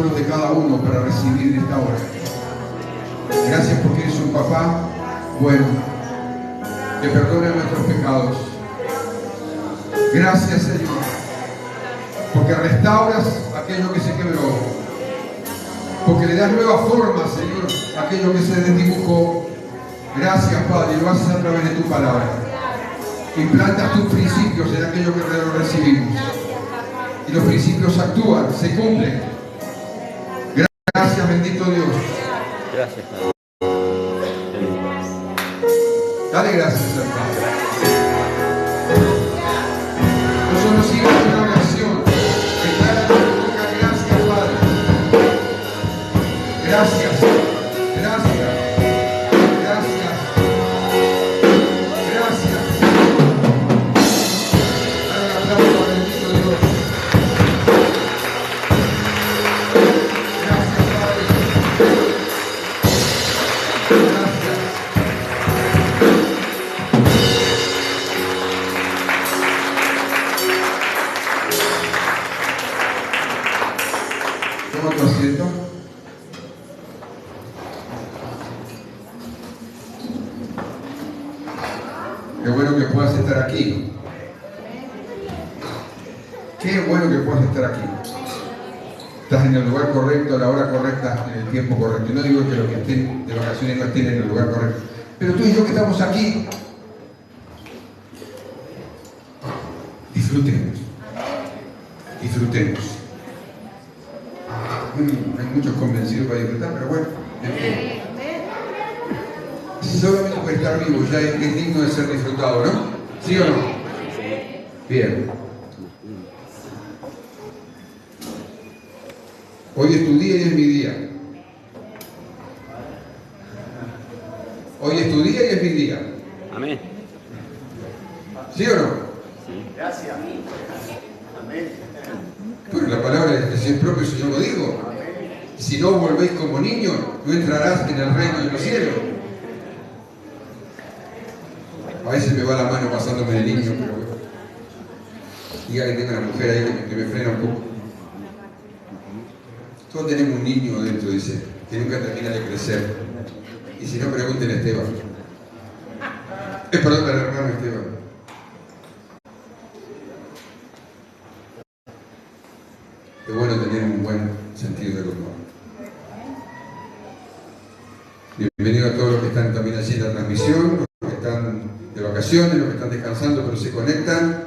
manos de cada uno para recibir en esta hora. Gracias porque eres un papá bueno, que perdona nuestros pecados. Gracias, Señor, porque restauras aquello que se quebró, porque le das nueva forma, Señor, a aquello que se desdibujó. Gracias, Padre, y lo haces a través de tu palabra. Implantas tus principios en aquello que recibimos. Y los principios actúan, se cumplen. Gracias, bendito Dios. Gracias, Padre. Dale gracias al Padre. Nosotros seguimos en una oración. Declara tu boca, gracias, Padre. Gracias. Gracias. Gracias. Gracias. Dale un aplauso al bendito Dios. Gracias, Padre. Gracias. Toma tu asiento. Qué bueno que puedas estar aquí. Qué bueno que puedas estar aquí. Estás en el lugar correcto, a la hora correcta, en el tiempo correcto. Y no digo que los que estén de vacaciones no estén en el lugar correcto. Pero tú y yo que estamos aquí, disfrutemos. Disfrutemos. Hay muchos convencidos para disfrutar, pero bueno. Solamente por estar vivo ya es digno de ser disfrutado, ¿no? ¿Sí o no? Bien. Hoy es tu día y es mi día. Hoy es tu día y es mi día. Amén. ¿Sí o no? Sí. Gracias. Amén. Pero la palabra es el propio Señor lo dijo. Si no volvéis como niños, no entrarás en el reino de los cielos. A veces me va la mano pasándome de niño, pero bueno. Diga que tengo una mujer ahí que me frena un poco. Todos tenemos un niño dentro, dice, que nunca termina de crecer. Y si no, pregunten a Esteban. Perdón, al hermano Esteban. Es bueno tener un buen sentido del humor. Bienvenido a todos los que están también allí en la transmisión, los que están de vacaciones, los que están descansando pero se conectan.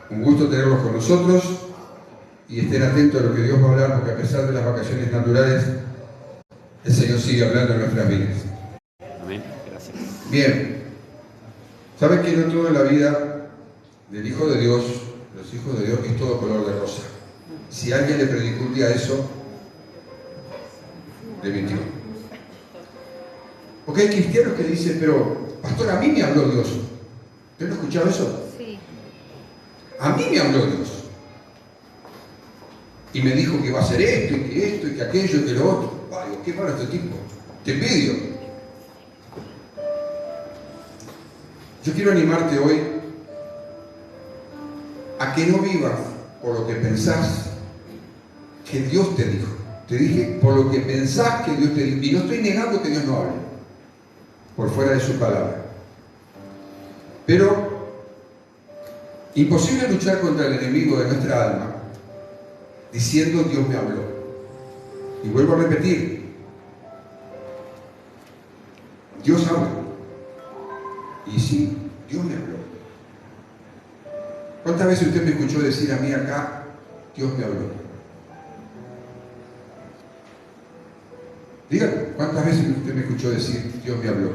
Un gusto tenerlos con nosotros y estén atentos a lo que Dios va a hablar, porque a pesar de las vacaciones naturales, el Señor sigue hablando en nuestras vidas. Amén. Gracias. Bien, ¿sabes que no todo en la vida del Hijo de Dios, los hijos de Dios, es todo color de rosa? Si alguien le predicó un día eso, le mintió. Porque hay cristianos que dicen, pero pastor, a mí me habló Dios. ¿Usted no ha escuchado eso? Sí. A mí me habló Dios. Y me dijo que iba a hacer esto, y que aquello, y que lo otro. Ay, qué malo este tipo. Te envidio. Yo quiero animarte hoy a que no vivas por lo que pensás que Dios te dijo. Te dije por lo que pensás que Dios te dijo. Y no estoy negando que Dios no hable por fuera de su palabra. Pero imposible luchar contra el enemigo de nuestra alma diciendo Dios me habló. Y vuelvo a repetir, Dios habla. Y sí, Dios me habló. ¿Cuántas veces usted me escuchó decir a mí acá, Dios me habló? Dígame, ¿cuántas veces usted me escuchó decir, Dios me habló?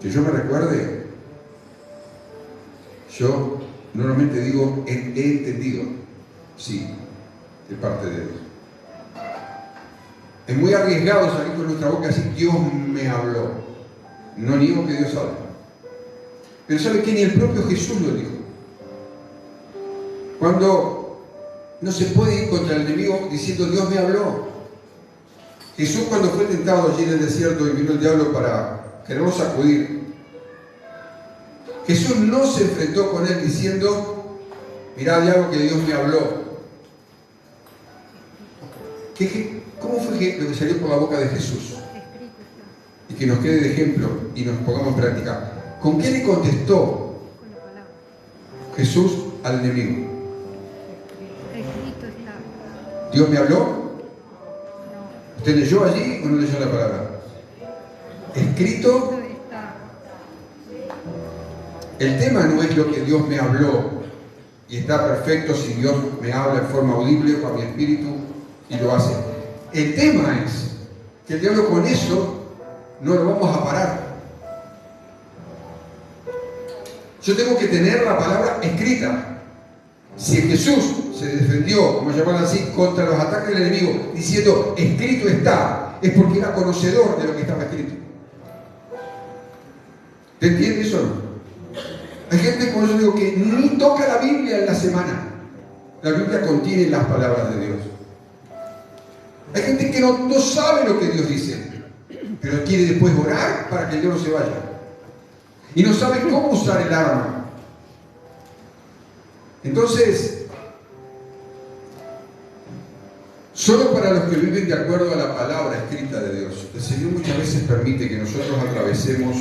Que yo me recuerde, yo normalmente digo, he entendido, sí, de parte de Dios. Es muy arriesgado salir con nuestra boca y decir, Dios me habló. No niego que Dios habla. Pero ¿sabe qué? Ni el propio Jesús lo dijo. Cuando no se puede ir contra el enemigo diciendo, Dios me habló. Jesús cuando fue tentado allí en el desierto y vino el diablo para quererlo sacudir, Jesús no se enfrentó con él diciendo, mirá, diablo, que Dios me habló. ¿Cómo fue lo que salió por la boca de Jesús? Y que nos quede de ejemplo y nos pongamos en práctica. ¿Con qué le contestó Jesús al enemigo? ¿Dios me habló? ¿Usted leyó allí o no leyó la palabra? Escrito. El tema no es lo que Dios me habló y está perfecto si Dios me habla en forma audible o a mi espíritu y lo hace. El tema es que el diablo con eso no lo vamos a parar. Yo tengo que tener la palabra escrita. Si Jesús se defendió, como llaman así, contra los ataques del enemigo, diciendo escrito está, es porque era conocedor de lo que estaba escrito. ¿Te entiendes eso o no? Hay gente, como yo digo, que ni toca la Biblia en la semana. La Biblia contiene las palabras de Dios. Hay gente que no sabe lo que Dios dice, pero quiere después orar para que el diablo se vaya. Y no sabe cómo usar el arma. Entonces, solo para los que viven de acuerdo a la palabra escrita de Dios, el Señor muchas veces permite que nosotros atravesemos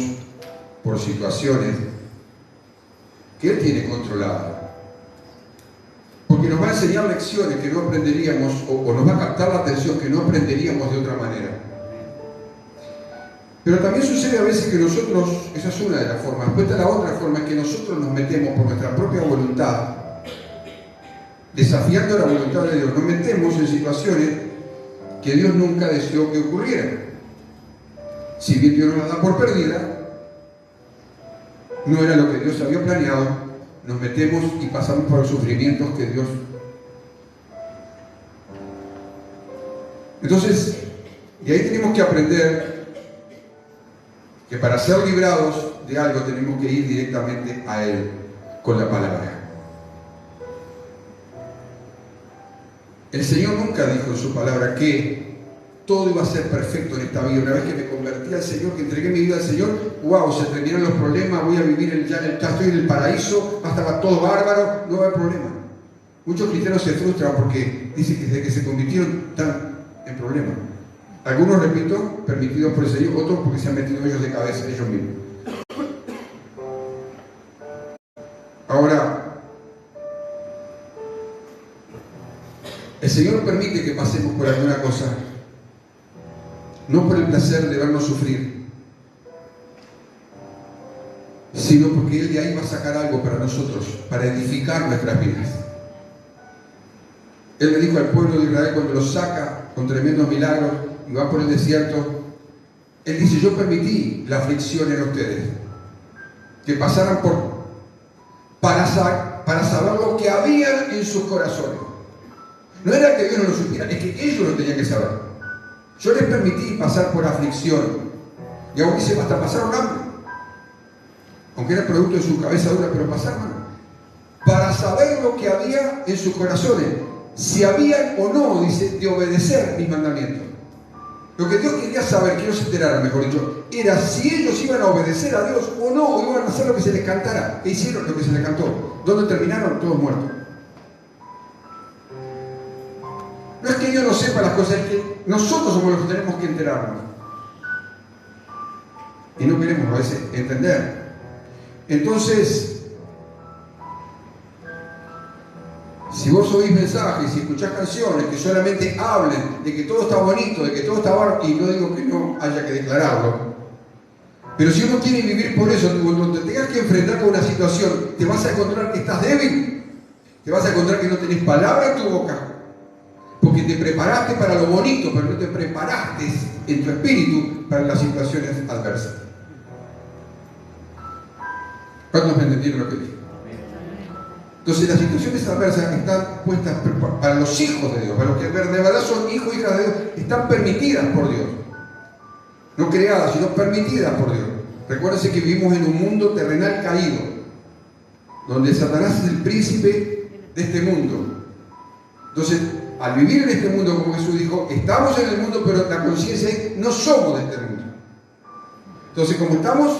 por situaciones que Él tiene controladas. Porque nos va a enseñar lecciones que no aprenderíamos, o nos va a captar la atención que no aprenderíamos de otra manera. Pero también sucede a veces que nosotros, esa es una de las formas, después está la otra forma, es que nosotros nos metemos por nuestra propia voluntad, desafiando la voluntad de Dios, nos metemos en situaciones que Dios nunca deseó que ocurrieran. Si bien Dios nos la da por perdida, no era lo que Dios había planeado, nos metemos y pasamos por los sufrimientos que Dios... Entonces, y ahí tenemos que aprender que para ser librados de algo tenemos que ir directamente a Él con la palabra. El Señor nunca dijo en su palabra que todo iba a ser perfecto en esta vida. Una vez que me convertí al Señor, que entregué mi vida al Señor, wow, se terminaron los problemas, voy a vivir ya estoy en el paraíso, va a estar todo bárbaro, no va a haber problema. Muchos cristianos se frustran porque dicen que desde que se convirtieron están en problemas. Algunos, repito, permitidos por el Señor, otros porque se han metido ellos de cabeza, ellos mismos. Ahora, el Señor permite que pasemos por alguna cosa, no por el placer de vernos sufrir, sino porque Él de ahí va a sacar algo para nosotros, para edificar nuestras vidas. Él le dijo al pueblo de Israel cuando los saca con tremendos milagros y va por el desierto, Él dice, yo permití la aflicción en ustedes, que pasaran para saber lo que había en sus corazones. No era que Dios no lo supiera, es que ellos lo tenían que saber. Yo les permití pasar por aflicción. Y aún dice, hasta pasaron hambre. Aunque era producto de su cabeza dura, pero pasaron. Para saber lo que había en sus corazones. Si habían o no, dice, de obedecer mis mandamientos. Lo que Dios quería saber, que ellos se enteraran, mejor dicho, era si ellos iban a obedecer a Dios o no, o iban a hacer lo que se les cantara. E hicieron lo que se les cantó. ¿Dónde terminaron? Todos muertos. No es que Dios no sepa las cosas, es que nosotros somos los que tenemos que enterarnos. Y no queremos a veces entender. Entonces, si vos oís mensajes y escuchás canciones que solamente hablen de que todo está bonito, de que todo está bárbaro, y no digo que no haya que declararlo, pero si uno quiere vivir por eso, cuando te tengas que enfrentar con una situación, te vas a encontrar que estás débil, te vas a encontrar que no tenés palabra en tu boca, porque te preparaste para lo bonito, pero no te preparaste en tu espíritu para las situaciones adversas. ¿Cuántos me entendieron lo que dije? Entonces las situaciones adversas están puestas para los hijos de Dios, para los que de verdad son hijos y hijas de Dios, están permitidas por Dios. No creadas, sino permitidas por Dios. Recuérdense que vivimos en un mundo terrenal caído, donde Satanás es el príncipe de este mundo. Entonces, al vivir en este mundo, como Jesús dijo, estamos en el mundo, pero la conciencia es, no somos de este mundo. Entonces, como estamos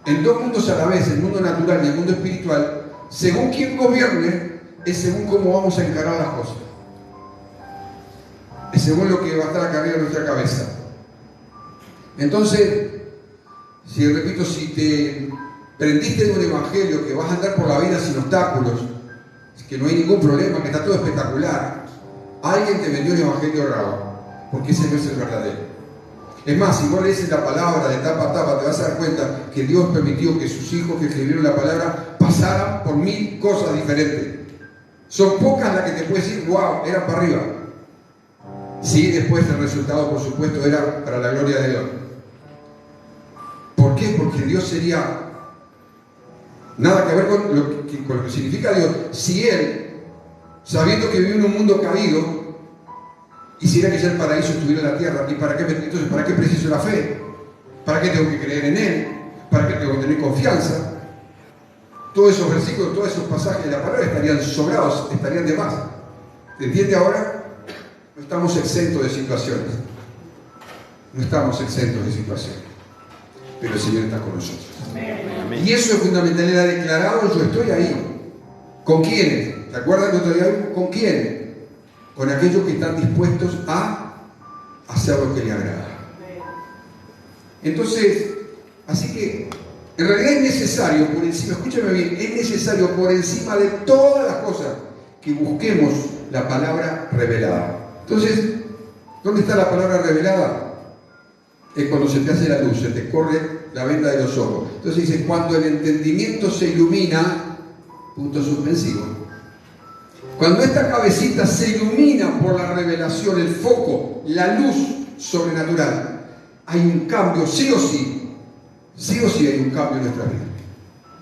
en dos mundos a la vez, el mundo natural y el mundo espiritual, según quien gobierne, es según cómo vamos a encarar las cosas. es según lo que va a estar acá arriba en nuestra cabeza. Entonces, repito, si te prendiste de un evangelio que vas a andar por la vida sin obstáculos, que no hay ningún problema, que está todo espectacular, alguien te vendió un evangelio errado, porque ese no es el verdadero. Es más, si vos lees la palabra de tapa a tapa, te vas a dar cuenta que Dios permitió que sus hijos que escribieron la palabra pasaran por 1000 cosas diferentes. Son pocas las que te puedes decir, wow, era para arriba. Sí, después el resultado, por supuesto, era para la gloria de Dios. ¿Por qué? Porque Dios sería nada que ver con lo que significa Dios. Si Él, sabiendo que vive en un mundo caído, hiciera que ya el paraíso estuviera en la tierra, ¿y para qué? Entonces, ¿para qué preciso la fe? ¿Para qué tengo que creer en Él? ¿Para qué tengo que tener confianza? Todos esos versículos, todos esos pasajes de la palabra estarían sobrados, estarían de más. ¿Te entiende ahora? No estamos exentos de situaciones. No estamos exentos de situaciones. Pero el Señor está con nosotros. Amén. Y eso es fundamental. Él ha declarado, yo estoy ahí. ¿Con quiénes? ¿Te acuerdas que otro día vimos? ¿Con quiénes? Con aquellos que están dispuestos a hacer lo que le agrada. Entonces, así que en realidad es necesario, por encima, escúchame bien, es necesario por encima de todas las cosas que busquemos la palabra revelada. Entonces, ¿dónde está la palabra revelada? Es cuando se te hace la luz, se te corre la venda de los ojos. Entonces dice, cuando el entendimiento se ilumina, punto suspensivo. Cuando esta cabecita se ilumina por la revelación, el foco, la luz sobrenatural, hay un cambio, sí o sí hay un cambio en nuestra vida.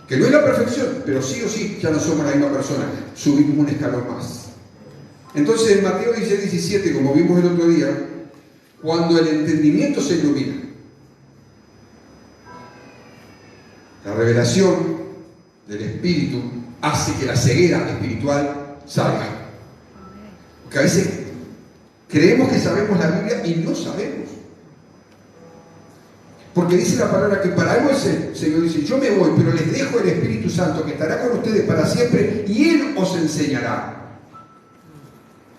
Que no es la perfección, pero sí o sí ya no somos la misma persona, subimos un escalón más. Entonces en Mateo 16:17, como vimos el otro día, cuando el entendimiento se ilumina, la revelación del Espíritu hace que la ceguera espiritual salga. Porque a veces creemos que sabemos la Biblia y no sabemos. Porque dice la palabra que para algo el Señor dice, yo me voy, pero les dejo el Espíritu Santo que estará con ustedes para siempre y Él os enseñará.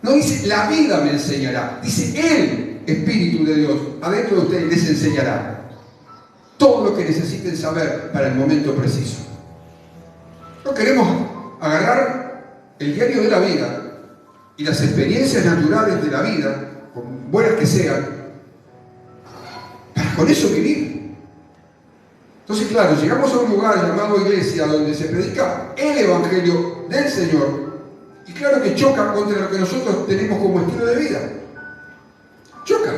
No dice, la vida me enseñará. Dice, el Espíritu de Dios adentro de ustedes les enseñará todo lo que necesiten saber para el momento preciso. No queremos agarrar el diario de la vida y las experiencias naturales de la vida, por buenas que sean, para con eso vivir. Entonces, claro, llegamos a un lugar llamado iglesia donde se predica el Evangelio del Señor y claro que choca contra lo que nosotros tenemos como estilo de vida. Choca.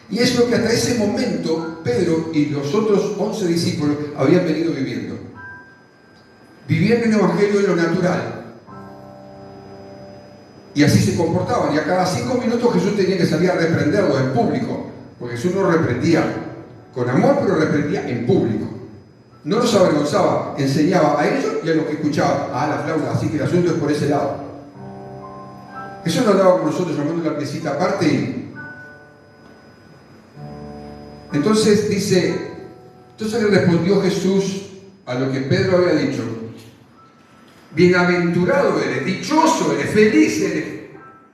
Y es lo que hasta ese momento Pedro y los otros 11 discípulos habían venido viviendo. Vivían el Evangelio de lo natural. Y así se comportaban. Y a cada 5 minutos Jesús tenía que salir a reprenderlos en público. Porque Jesús no reprendía con amor, pero reprendía en público. No los avergonzaba, enseñaba a ellos y a los que escuchaban. La flauta, así que el asunto es por ese lado. Eso no andaba con nosotros llamando la piecita aparte. Entonces dice, entonces le respondió Jesús a lo que Pedro había dicho. Bienaventurado eres, dichoso eres, feliz eres,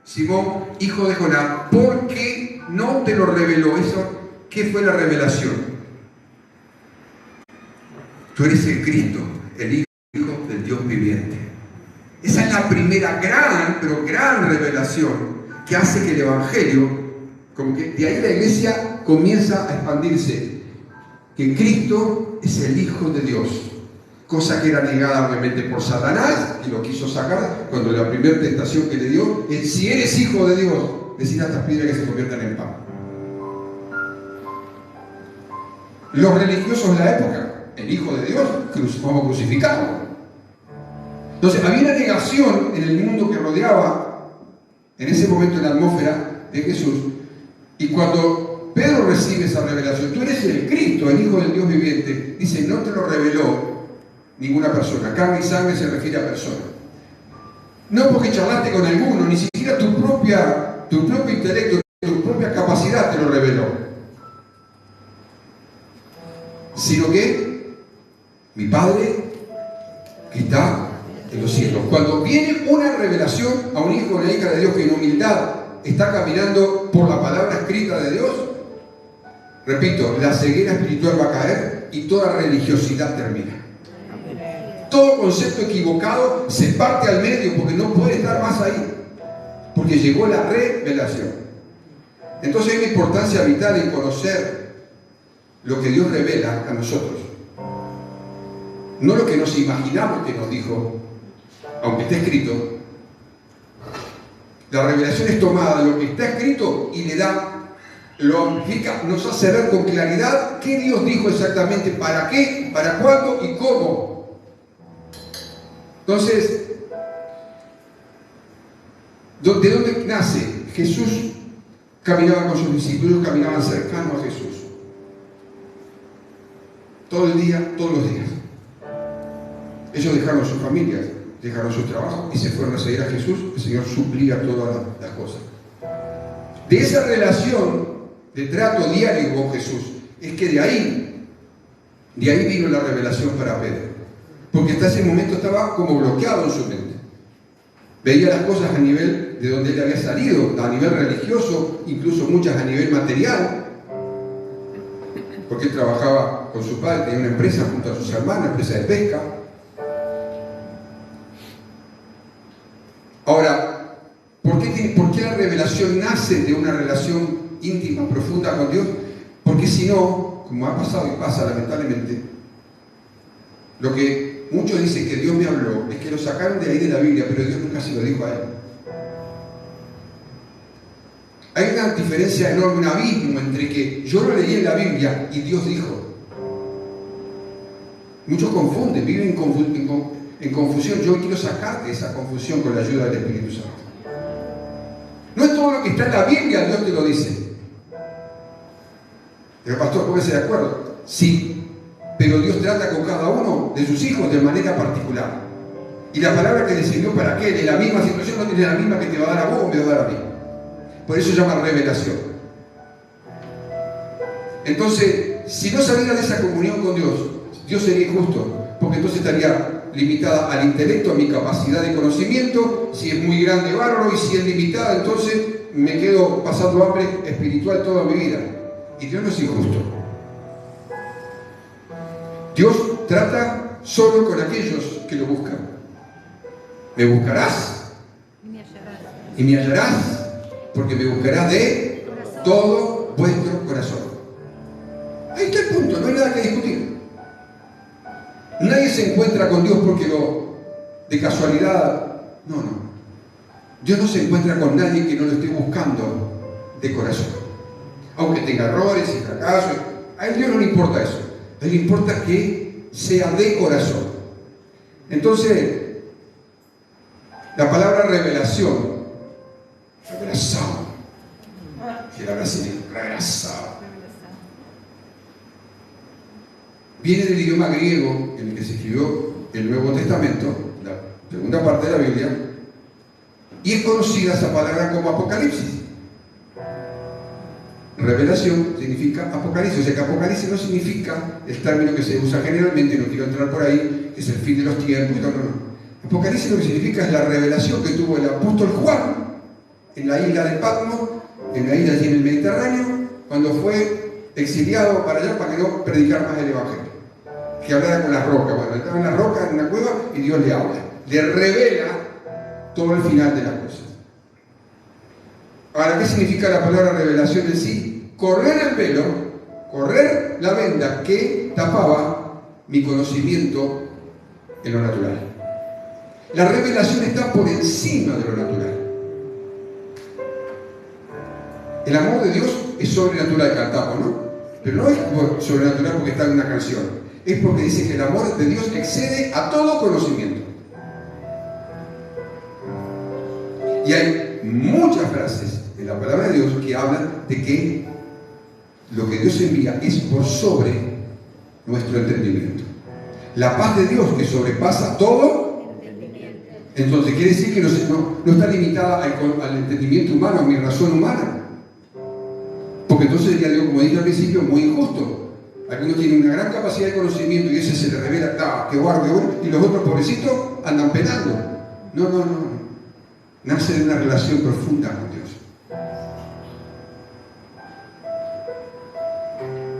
Simón, hijo de Jonás, porque no te lo reveló. Eso, ¿qué fue la revelación? Tú eres el Cristo, el Hijo del Dios viviente. Esa es la primera gran revelación que hace que el Evangelio, como que de ahí la iglesia comienza a expandirse, que Cristo es el Hijo de Dios. Cosa que era negada obviamente por Satanás, que lo quiso sacar cuando la primera tentación que le dio es, si eres hijo de Dios, decir a estas piedras que se conviertan en pan. Los religiosos de la época, el Hijo de Dios, vamos a crucificarlo. Entonces había una negación en el mundo que rodeaba en ese momento en la atmósfera de Jesús. Y cuando Pedro recibe esa revelación, tú eres el Cristo, el Hijo del Dios viviente, dice, no te lo reveló ninguna persona. Carne y sangre se refiere a persona. No porque charlaste con alguno, ni siquiera tu propio intelecto, tu propia capacidad te lo reveló. Sino que mi Padre que está en los cielos. Cuando viene una revelación a un hijo o una hija de Dios que en humildad está caminando por la palabra escrita de Dios, repito, la ceguera espiritual va a caer y toda religiosidad termina. Todo concepto equivocado se parte al medio porque no puede estar más ahí, porque llegó la revelación. Entonces hay una importancia vital en conocer lo que Dios revela a nosotros, no lo que nos imaginamos que nos dijo, aunque esté escrito. La revelación es tomada de lo que está escrito y le da, lo amplifica, nos hace ver con claridad qué Dios dijo exactamente, para qué, para cuándo y cómo. Entonces, ¿de dónde nace? Jesús caminaba con sus discípulos, caminaban cercanos a Jesús. Todo el día, todos los días. Ellos dejaron sus familias, dejaron sus trabajos y se fueron a seguir a Jesús. El Señor suplía todas las cosas. De esa relación de trato diario con Jesús, es que de ahí vino la revelación para Pedro. Porque hasta ese momento estaba como bloqueado en su mente. Veía las cosas a nivel de donde él había salido, a nivel religioso, incluso muchas a nivel material. Porque él trabajaba con su padre, tenía una empresa junto a sus hermanos, empresa de pesca. Ahora, ¿por qué la revelación nace de una relación íntima, profunda con Dios? Porque si no, como ha pasado y pasa lamentablemente, lo que muchos dicen que Dios me habló es que lo sacaron de ahí de la Biblia, pero Dios nunca se lo dijo a él. Hay una diferencia enorme, un abismo entre que yo lo leí en la Biblia y Dios dijo. Muchos confunden, viven en confusión. Yo quiero sacarte esa confusión con la ayuda del Espíritu Santo. No es todo lo que está en la Biblia, Dios te lo dice. Pero pastor, póngase de acuerdo. Sí, pero Dios trata con cada uno de sus hijos de manera particular. Y la palabra que le sirvió para qué, de la misma situación, no tiene la misma que te va a dar a vos o me va a dar a mí. Por eso se llama revelación. Entonces, si no saliera de esa comunión con Dios, Dios sería injusto, porque entonces estaría limitada al intelecto, a mi capacidad de conocimiento. Si es muy grande, bárbaro, y si es limitada, entonces me quedo pasando hambre espiritual toda mi vida. Y Dios no es injusto. Dios trata solo con aquellos que lo buscan. Me buscarás y me hallarás, porque me buscarás de todo vuestro corazón. Ahí está el punto, no hay nada que discutir. Nadie se encuentra con Dios porque de casualidad. No. Dios no se encuentra con nadie que no lo esté buscando de corazón. Aunque tenga errores y fracasos, a Dios no le importa eso. A Él le importa que sea de corazón. Entonces, la palabra revelación, que era brasileño, viene del idioma griego en el que se escribió el Nuevo Testamento, la segunda parte de la Biblia, y es conocida esa palabra como Apocalipsis. Revelación significa Apocalipsis, o sea que Apocalipsis no significa el término que se usa generalmente, no quiero entrar por ahí, que es el fin de los tiempos, no. Apocalipsis lo que significa es la revelación que tuvo el apóstol Juan en la isla de Patmos, en la isla allí en el Mediterráneo, cuando fue exiliado para allá para que no predicara más el Evangelio, que hablara con las rocas. Bueno, estaba en la roca, en una cueva, y Dios le habla, le revela todo el final de las cosas. Ahora, ¿qué significa la palabra revelación en sí? Correr el velo, correr la venda que tapaba mi conocimiento en lo natural. La revelación está por encima de lo natural. El amor de Dios es sobrenatural, cantamos, ¿no? Pero no es sobrenatural porque está en una canción. Es porque dice que el amor de Dios excede a todo conocimiento. Y hay muchas frases en la palabra de Dios que hablan de que lo que Dios envía es por sobre nuestro entendimiento. La paz de Dios que sobrepasa todo. Entonces quiere decir que no está limitada al entendimiento humano, a mi razón humana. Porque entonces sería algo, como dije al principio, muy injusto. Algunos tienen una gran capacidad de conocimiento y ese se le revela, que guarde uno, y los otros pobrecitos andan penando. No. Nace de una relación profunda con Dios.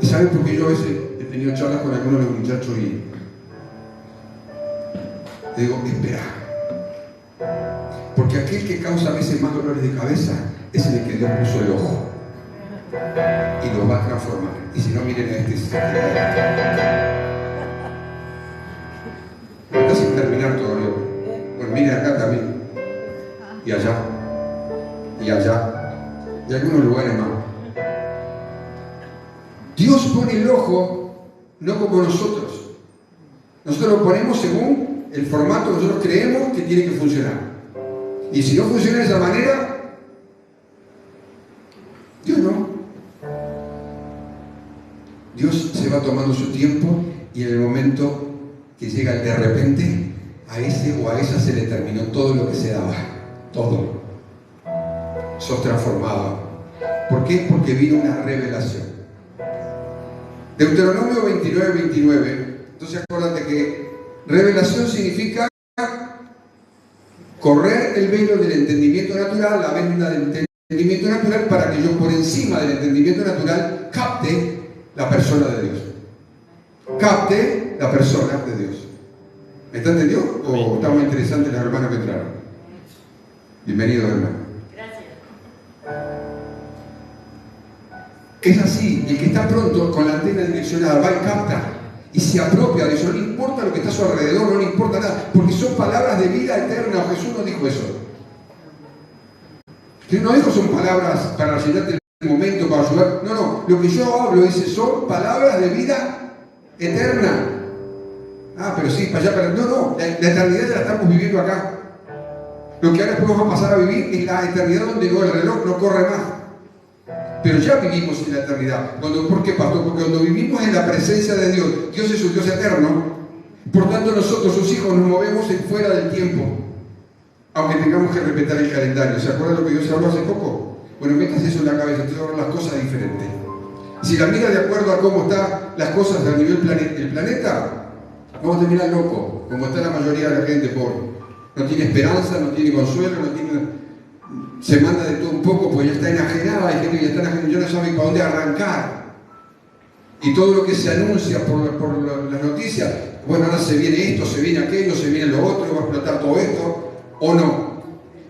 ¿Y saben por qué yo a veces he tenido charlas con algunos de los muchachos y le digo, espera? Porque aquel que causa a veces más dolores de cabeza es el que Dios puso el ojo y lo va a transformar. Y si no, miren a este. Está sin terminar todavía. Bueno, miren acá también. Y allá. Y allá. Y algunos lugares más. Dios pone el ojo no como nosotros. Nosotros lo ponemos según el formato que nosotros creemos que tiene que funcionar. Y si no funciona de esa manera, Dios no. Dios se va tomando su tiempo y en el momento que llega el de repente, a ese o a esa se le terminó todo lo que se daba. Todo. Sos transformado. ¿Por qué? Porque vino una revelación. Deuteronomio 29:29. Entonces acuérdate que revelación significa correr el velo del entendimiento natural, la venda del entendimiento natural, para que yo por encima del entendimiento natural capte la persona de Dios. Capte la persona de Dios. ¿Me está entendido? ¿O está muy interesante los hermanos que entraron? Bienvenido, hermano. Gracias. Es así, el que está pronto con la antena direccionada va y capta y se apropia de eso, no le importa lo que está a su alrededor, no le importa nada, porque son palabras de vida eterna. Jesús no dijo eso. Jesús no dijo son palabras para llenarte el momento, para ayudar. No, no, lo que yo hablo dice son palabras de vida eterna. Ah, pero sí, para allá, para... No, no, la eternidad ya la estamos viviendo acá. Lo que ahora después vamos a pasar a vivir es la eternidad donde no, el reloj no corre más. Pero ya vivimos en la eternidad. ¿Por qué, pastor? Porque cuando vivimos en la presencia de Dios, Dios es un Dios eterno. Por tanto, nosotros, sus hijos, nos movemos fuera del tiempo. Aunque tengamos que respetar el calendario. ¿Se acuerdan lo que Dios habló hace poco? Bueno, metas eso en la cabeza, entonces van las cosas diferentes. Si la mira de acuerdo a cómo están las cosas a nivel del planeta, vamos a terminar loco, como está la mayoría de la gente pobre. No tiene esperanza, no tiene consuelo, no tiene... Se manda de todo un poco, pues ya está enajenada, hay gente que ya está enajenada, ya no sabe para dónde arrancar. Y todo lo que se anuncia por las noticias, bueno, ahora se viene esto, se viene aquello, se viene lo otro, va a explotar todo esto, o no.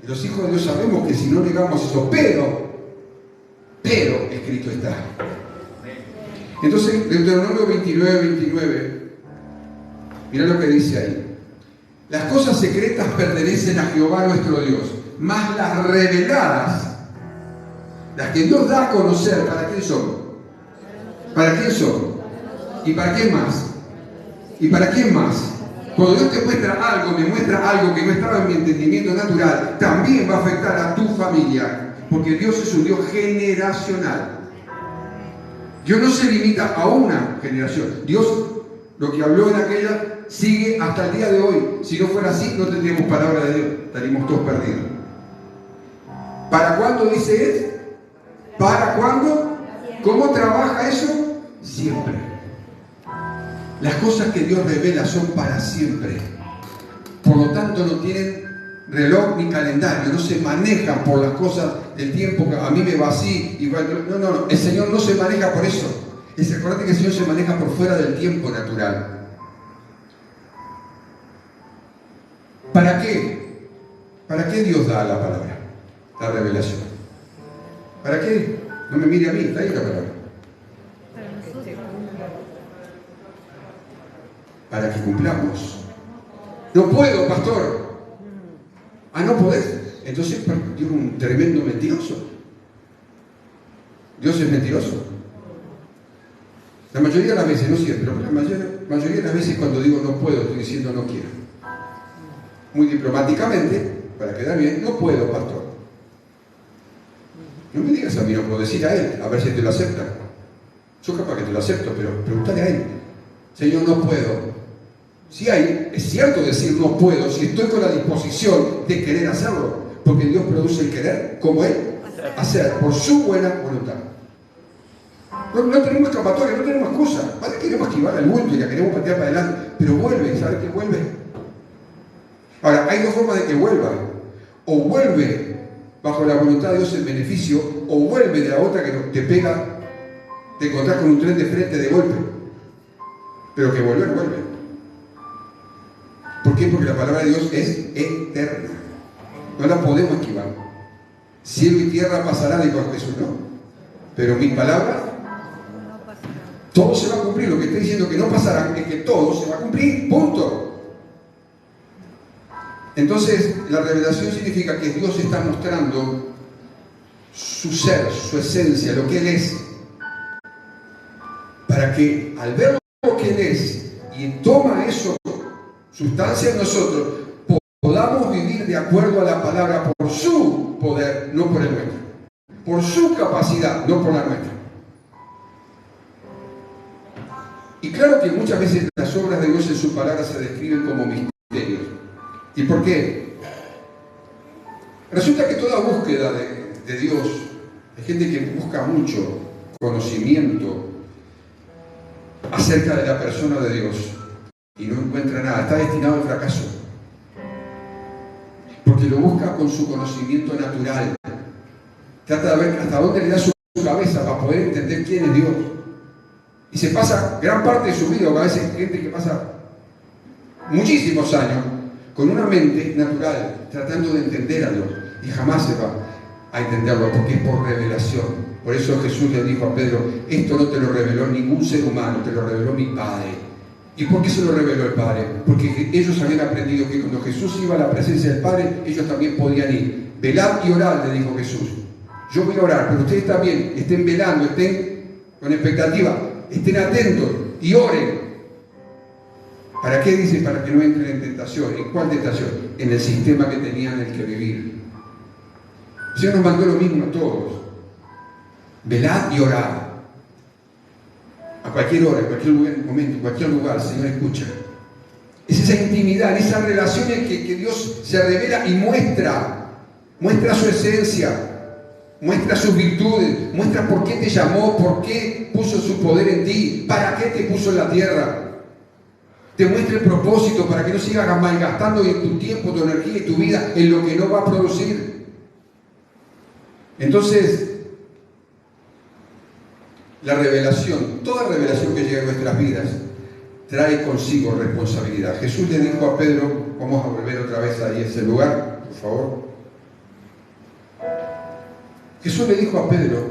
Y los hijos de Dios sabemos que si no negamos eso, pero escrito está. Entonces, Deuteronomio 29:29, mira lo que dice ahí. Las cosas secretas pertenecen a Jehová nuestro Dios, mas las reveladas, las que Dios da a conocer, ¿para quién son? ¿Para quién son? ¿Y para quién más? ¿Y para quién más? Cuando Dios te muestra algo, me muestra algo que no estaba en mi entendimiento natural, también va a afectar a tu familia, porque Dios es un Dios generacional. Dios no se limita a una generación. Dios, lo que habló en aquella, sigue hasta el día de hoy. Si no fuera así, no tendríamos palabra de Dios, estaríamos todos perdidos. ¿Para cuándo dice él? ¿Para cuándo? ¿Cómo trabaja eso? Siempre. Las cosas que Dios revela son para siempre. Por lo tanto, no tienen reloj ni calendario, no se manejan por las cosas del tiempo, que a mí me va así, igual. No. El Señor no se maneja por eso. Acuérdate que el Señor se maneja por fuera del tiempo natural. ¿Para qué? ¿Para qué Dios da la palabra? La revelación. ¿Para qué? No me mire a mí, está ahí la palabra. Para que cumplamos. No puedo, pastor. Ah, no podés. Entonces Dios es un tremendo mentiroso. Dios es mentiroso. La mayoría de las veces, no siempre, pero la mayoría de las veces cuando digo no puedo, estoy diciendo no quiero. Muy diplomáticamente, para quedar bien, no puedo, pastor. No me digas a mí, no puedo decir a él, a ver si te lo acepta. Yo capaz que te lo acepto, pero pregúntale a él. Señor, no puedo. Si hay, es cierto decir no puedo, si estoy con la disposición de querer hacerlo, porque Dios produce el querer como Él, hacer por su buena voluntad. No tenemos escapatoria, no tenemos excusa. Vale, queremos esquivar al bulto y la queremos patear para adelante, pero vuelve, ¿sabes qué vuelve? Ahora, hay dos formas de que vuelva. O vuelve bajo la voluntad de Dios en beneficio, o vuelve de la otra que te pega, te encontrás con un tren de frente de golpe. Pero que volver, vuelve. ¿Por qué? Porque la palabra de Dios es eterna. No la podemos esquivar. Cielo y tierra pasará, dijo Jesús, no. Pero mi palabra, todo se va a cumplir. Lo que está diciendo que no pasará es que todo se va a cumplir. Punto. Entonces, la revelación significa que Dios está mostrando su ser, su esencia, lo que Él es, para que al ver lo que Él es y toma eso, sustancia en nosotros, podamos vivir de acuerdo a la palabra por su poder, no por el nuestro, por su capacidad, no por la nuestra. Y claro que muchas veces las obras de Dios en su palabra se describen como misterios. ¿Y por qué? Resulta que toda búsqueda de Dios, hay gente que busca mucho conocimiento acerca de la persona de Dios y no encuentra nada, está destinado al fracaso. Porque lo busca con su conocimiento natural. Trata de ver hasta dónde le da su cabeza para poder entender quién es Dios. Y se pasa gran parte de su vida, o a veces hay gente que pasa muchísimos años con una mente natural, tratando de entender a Dios, y jamás se va a entenderlo, porque es por revelación. Por eso Jesús le dijo a Pedro, esto no te lo reveló ningún ser humano, te lo reveló mi Padre. ¿Y por qué se lo reveló el Padre? Porque ellos habían aprendido que cuando Jesús iba a la presencia del Padre, ellos también podían ir. Velad y orad, le dijo Jesús. Yo voy a orar, pero ustedes también estén velando, estén con expectativa, estén atentos y oren. ¿Para qué dice? Para que no entren en tentación. ¿En cuál tentación? En el sistema que tenían en el que vivir. El Señor nos mandó lo mismo a todos. Velad y orad. A cualquier hora, en cualquier momento, en cualquier lugar, el Señor escucha. Es esa intimidad, esa relación en que Dios se revela y muestra su esencia, muestra sus virtudes, muestra por qué te llamó, por qué puso su poder en ti, para qué te puso en la tierra. Te muestra el propósito para que no sigas malgastando tu tiempo, tu energía y tu vida en lo que no va a producir. Entonces, la revelación, toda revelación que llega a nuestras vidas, trae consigo responsabilidad. Jesús le dijo a Pedro, vamos a volver otra vez ahí a ese lugar, por favor. Jesús le dijo a Pedro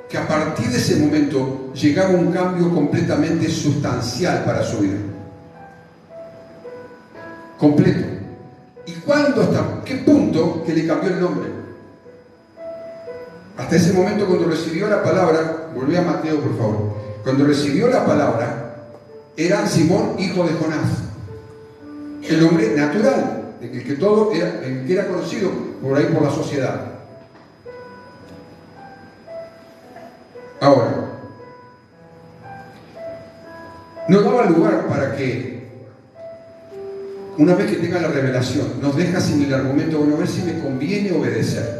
que a partir de ese momento llegaba un cambio completamente sustancial para su vida. Completo. ¿Y cuándo? ¿Hasta qué punto que le cambió el nombre? Hasta ese momento, cuando recibió la palabra, volví a Mateo por favor, cuando recibió la palabra, era Simón, hijo de Jonás, el hombre natural, el que todo era, el que era conocido por ahí por la sociedad. Ahora, no daba lugar para que una vez que tenga la revelación, nos deja sin el argumento, bueno, a ver si me conviene obedecer.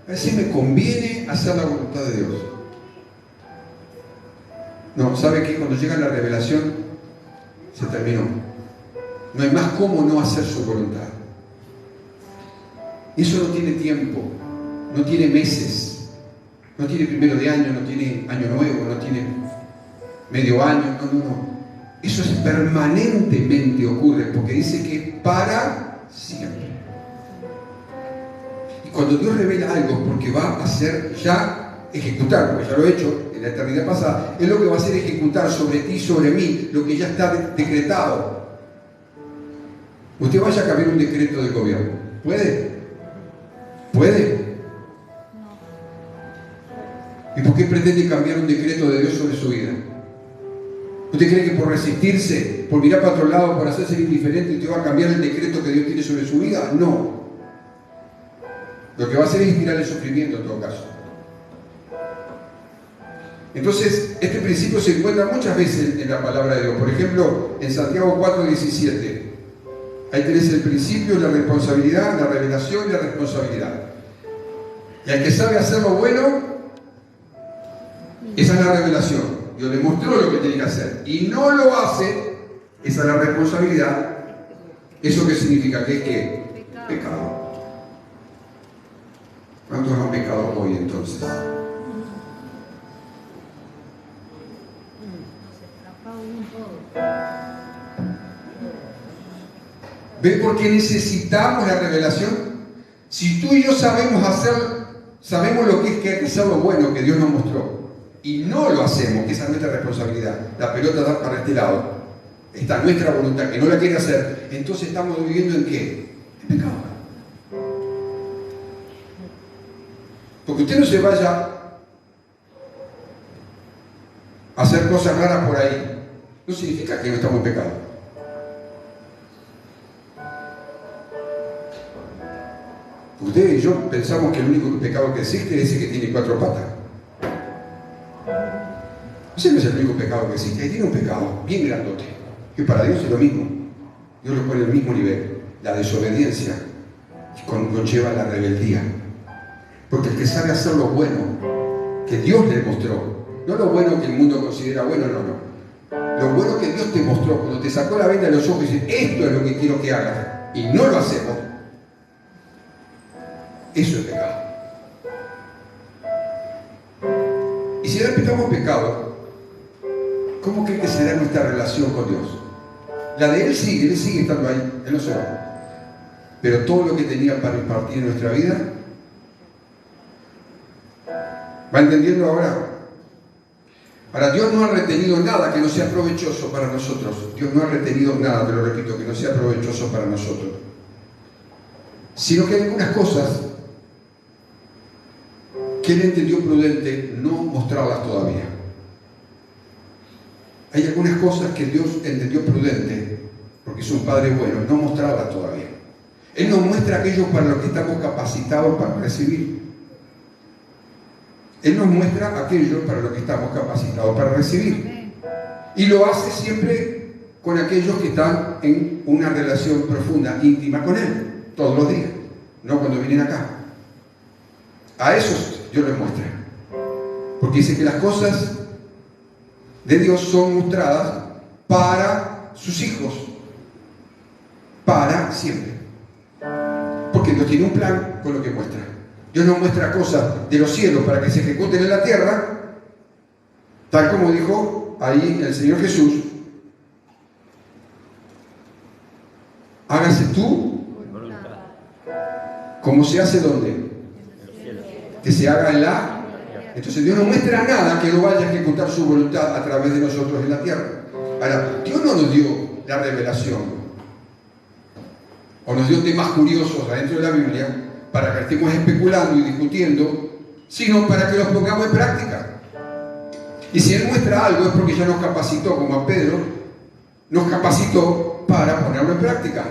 A ver si me conviene hacer la voluntad de Dios. No, ¿sabe qué? Cuando llega la revelación, se terminó. No hay más cómo no hacer su voluntad. Eso no tiene tiempo, no tiene meses, no tiene primero de año, no tiene año nuevo, no tiene medio año, no. Eso es permanentemente ocurre, porque dice que para siempre. Y cuando Dios revela algo, porque va a hacer ya ejecutar, porque ya lo he hecho en la eternidad pasada, es lo que va a hacer ejecutar sobre ti y sobre mí, lo que ya está decretado. Usted vaya a cambiar un decreto del gobierno. ¿Puede? ¿Puede? ¿Y por qué pretende cambiar un decreto de Dios sobre su vida? ¿Usted cree que por resistirse, por mirar para otro lado, por hacerse indiferente, usted va a cambiar el decreto que Dios tiene sobre su vida? No. Lo que va a hacer es inspirar el sufrimiento en todo caso. Entonces, este principio se encuentra muchas veces en la palabra de Dios. Por ejemplo, en Santiago 4:17. Ahí tenés el principio, la responsabilidad, la revelación y la responsabilidad. Y al que sabe hacer lo bueno, esa es la revelación. Dios le mostró lo que tiene que hacer y no lo hace, esa es la responsabilidad. ¿Eso qué significa? ¿Qué es qué? Pecado. ¿Cuántos han pecado hoy entonces? ¿Ven por qué necesitamos la revelación? Si tú y yo sabemos lo que hay que hacer lo bueno que Dios nos mostró, y no lo hacemos, que esa es nuestra responsabilidad, la pelota da para este lado, está nuestra voluntad, que no la quiere hacer, entonces estamos viviendo ¿en qué? En pecado. Porque usted no se vaya a hacer cosas raras por ahí, no significa que no estamos en pecado. Usted y yo pensamos que el único pecado que existe es ese que tiene 4 patas. Ese no es el único pecado que existe. Él tiene un pecado bien grandote, que para Dios es lo mismo. Dios lo pone al mismo nivel. La desobediencia conlleva la rebeldía. Porque el que sabe hacer lo bueno que Dios le mostró, no lo bueno que el mundo considera bueno, no. Lo bueno que Dios te mostró, cuando te sacó la venda de los ojos y dice, esto es lo que quiero que hagas, y no lo hacemos, eso es pecado. Y si repitamos pecado, ¿cómo cree que será nuestra relación con Dios? La de Él sigue estando ahí, Él no se va. Pero todo lo que tenía para impartir en nuestra vida, ¿va entendiendo ahora? Ahora, Dios no ha retenido nada que no sea provechoso para nosotros. Dios no ha retenido nada, te lo repito, que no sea provechoso para nosotros. Sino que hay algunas cosas que Él entendió prudente no mostrarlas todavía. Hay algunas cosas que Dios entendió prudente, porque es un Padre bueno, no mostrarlas todavía. Él nos muestra aquello para lo que estamos capacitados para recibir. Él nos muestra aquello para lo que estamos capacitados para recibir. Y lo hace siempre con aquellos que están en una relación profunda, íntima con Él, todos los días, no cuando vienen acá. A esos Dios les muestra. Porque dice que las cosas de Dios son mostradas para sus hijos, para siempre. Porque Dios tiene un plan con lo que muestra. Dios nos muestra cosas de los cielos para que se ejecuten en la tierra, tal como dijo ahí el Señor Jesús: hágase tú como se hace donde, que se haga en la. Entonces Dios no muestra nada que no vaya a ejecutar su voluntad a través de nosotros en la tierra. Ahora, Dios no nos dio la revelación o nos dio temas curiosos adentro de la Biblia para que estemos especulando y discutiendo, sino para que los pongamos en práctica. Y si Él muestra algo es porque ya nos capacitó, como a Pedro, nos capacitó para ponerlo en práctica.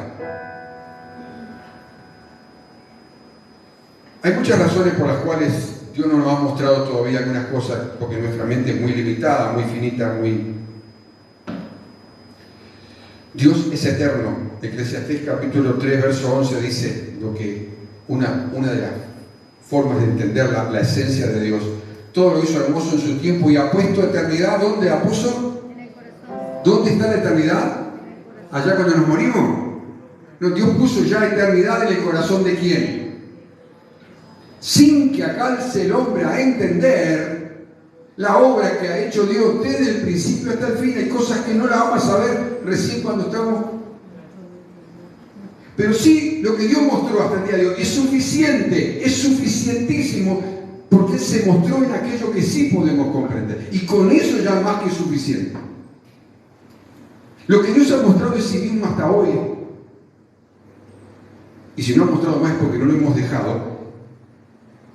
Hay muchas razones por las cuales Dios no nos ha mostrado todavía algunas cosas, porque nuestra mente es muy limitada, muy finita, Dios es eterno. Eclesiastés capítulo 3, verso 11 dice lo que una de las formas de entender la esencia de Dios. Todo lo hizo hermoso en su tiempo y ha puesto eternidad. ¿Dónde la puso? En el corazón. ¿Dónde está la eternidad? ¿Allá cuando nos morimos? No, Dios puso ya eternidad en el corazón de quién. Sin que alcance el hombre a entender la obra que ha hecho Dios desde el principio hasta el fin. Hay cosas que no las vamos a saber recién cuando estamos. Pero sí, lo que Dios mostró hasta el día de hoy es suficiente, es suficientísimo, porque Él se mostró en aquello que sí podemos comprender. Y con eso ya más que suficiente. Lo que Dios ha mostrado de sí mismo hasta hoy, y si no ha mostrado más es porque no lo hemos dejado,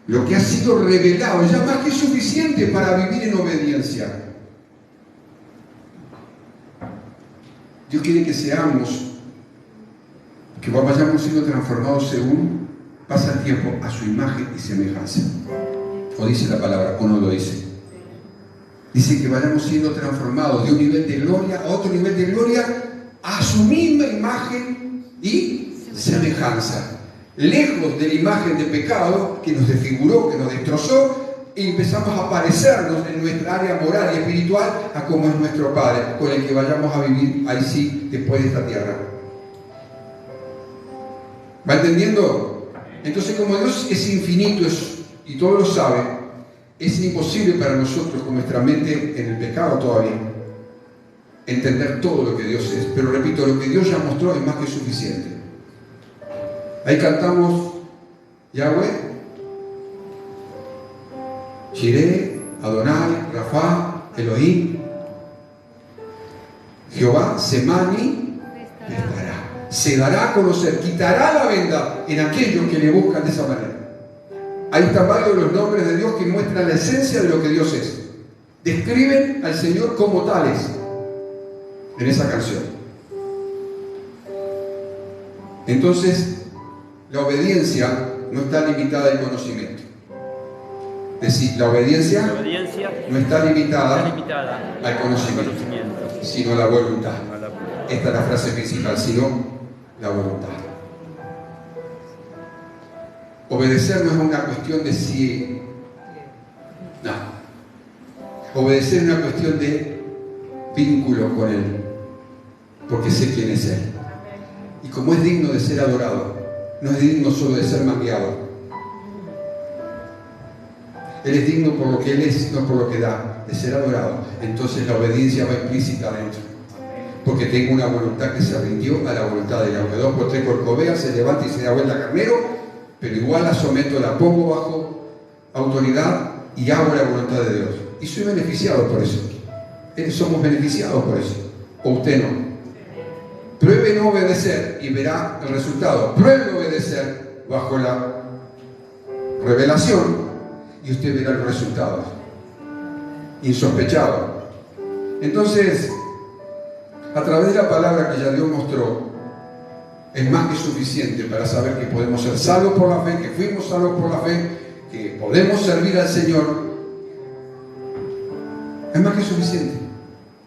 lo que ha sido revelado ya más que suficiente para vivir en obediencia. Dios quiere que seamos, que vayamos siendo transformados según pasa el tiempo a su imagen y semejanza. O dice la palabra, o no lo dice. Dice que vayamos siendo transformados de un nivel de gloria a otro nivel de gloria, a su misma imagen y semejanza. Lejos de la imagen de pecado que nos desfiguró, que nos destrozó, y empezamos a parecernos en nuestra área moral y espiritual a como es nuestro Padre, con el que vayamos a vivir ahí sí, después de esta tierra. ¿Va entendiendo? Entonces, como Dios es infinito, es y todo lo sabe, es imposible para nosotros, con nuestra mente en el pecado todavía, entender todo lo que Dios es. Pero repito, lo que Dios ya mostró es más que suficiente. Ahí cantamos Yahweh, Jireh, Adonai, Rafa, Elohim, Jehová, Semani, restará. Se dará a conocer, quitará la venda en aquellos que le buscan de esa manera. Ahí están varios de los nombres de Dios que muestran la esencia de lo que Dios es. Describen al Señor como tales en esa canción. Entonces, la obediencia no está limitada al conocimiento. Es decir, la obediencia no está limitada al conocimiento, sino a la voluntad. Esta es la frase principal, sino la voluntad. Obedecer no es una cuestión de si. No. Obedecer es una cuestión de vínculo con Él, porque sé quién es Él. Y como es digno de ser adorado, no es digno solo de ser mangueado. Él es digno por lo que Él es, no por lo que da, de ser adorado. Entonces la obediencia va implícita dentro. Porque tengo una voluntad que se rindió a la voluntad de Él. Aunque 2 por 3 corcovean, se levanta y se da vuelta carnero, pero igual la someto, la pongo bajo autoridad y hago la voluntad de Dios. Y soy beneficiado por eso. Somos beneficiados por eso. O usted no. Pruebe no obedecer y verá el resultado. Pruebe obedecer bajo la revelación y usted verá el resultado. Insospechado. Entonces, a través de la palabra que ya Dios mostró, es más que suficiente para saber que podemos ser salvos por la fe, que fuimos salvos por la fe, que podemos servir al Señor. Es más que suficiente.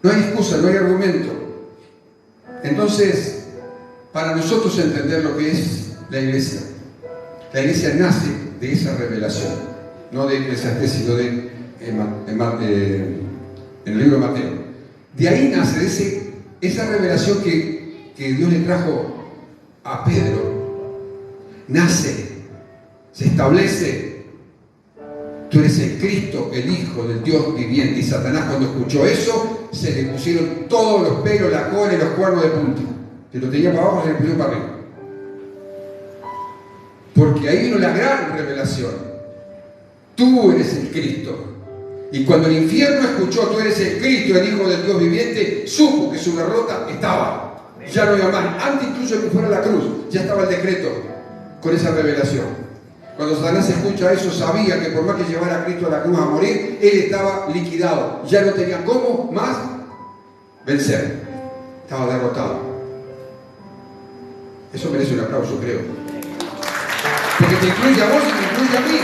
No hay excusa, no hay argumento. Entonces, para nosotros entender lo que es la iglesia nace de esa revelación, no de Eclesiastés, sino en el libro de Mateo. De ahí nace de esa revelación que Dios le trajo a Pedro. Nace, se establece. Tú eres el Cristo, el Hijo del Dios viviente. Y Satanás, cuando escuchó eso, se le pusieron todos los pelos, la cola y los cuernos de punta. Que lo tenía para abajo, se le pusieron para arriba. Porque ahí vino la gran revelación. Tú eres el Cristo. Y cuando el infierno escuchó, tú eres el Cristo, el Hijo del Dios viviente, supo que su derrota estaba. Ya no iba más. Antes incluso de que fuera la cruz, ya estaba el decreto con esa revelación. Cuando Satanás escucha eso, sabía que por más que llevara a Cristo a la cruz a morir, él estaba liquidado. Ya no tenía cómo más vencer. Estaba derrotado. Eso merece un aplauso, creo. Porque te incluye a vos y te incluye a mí.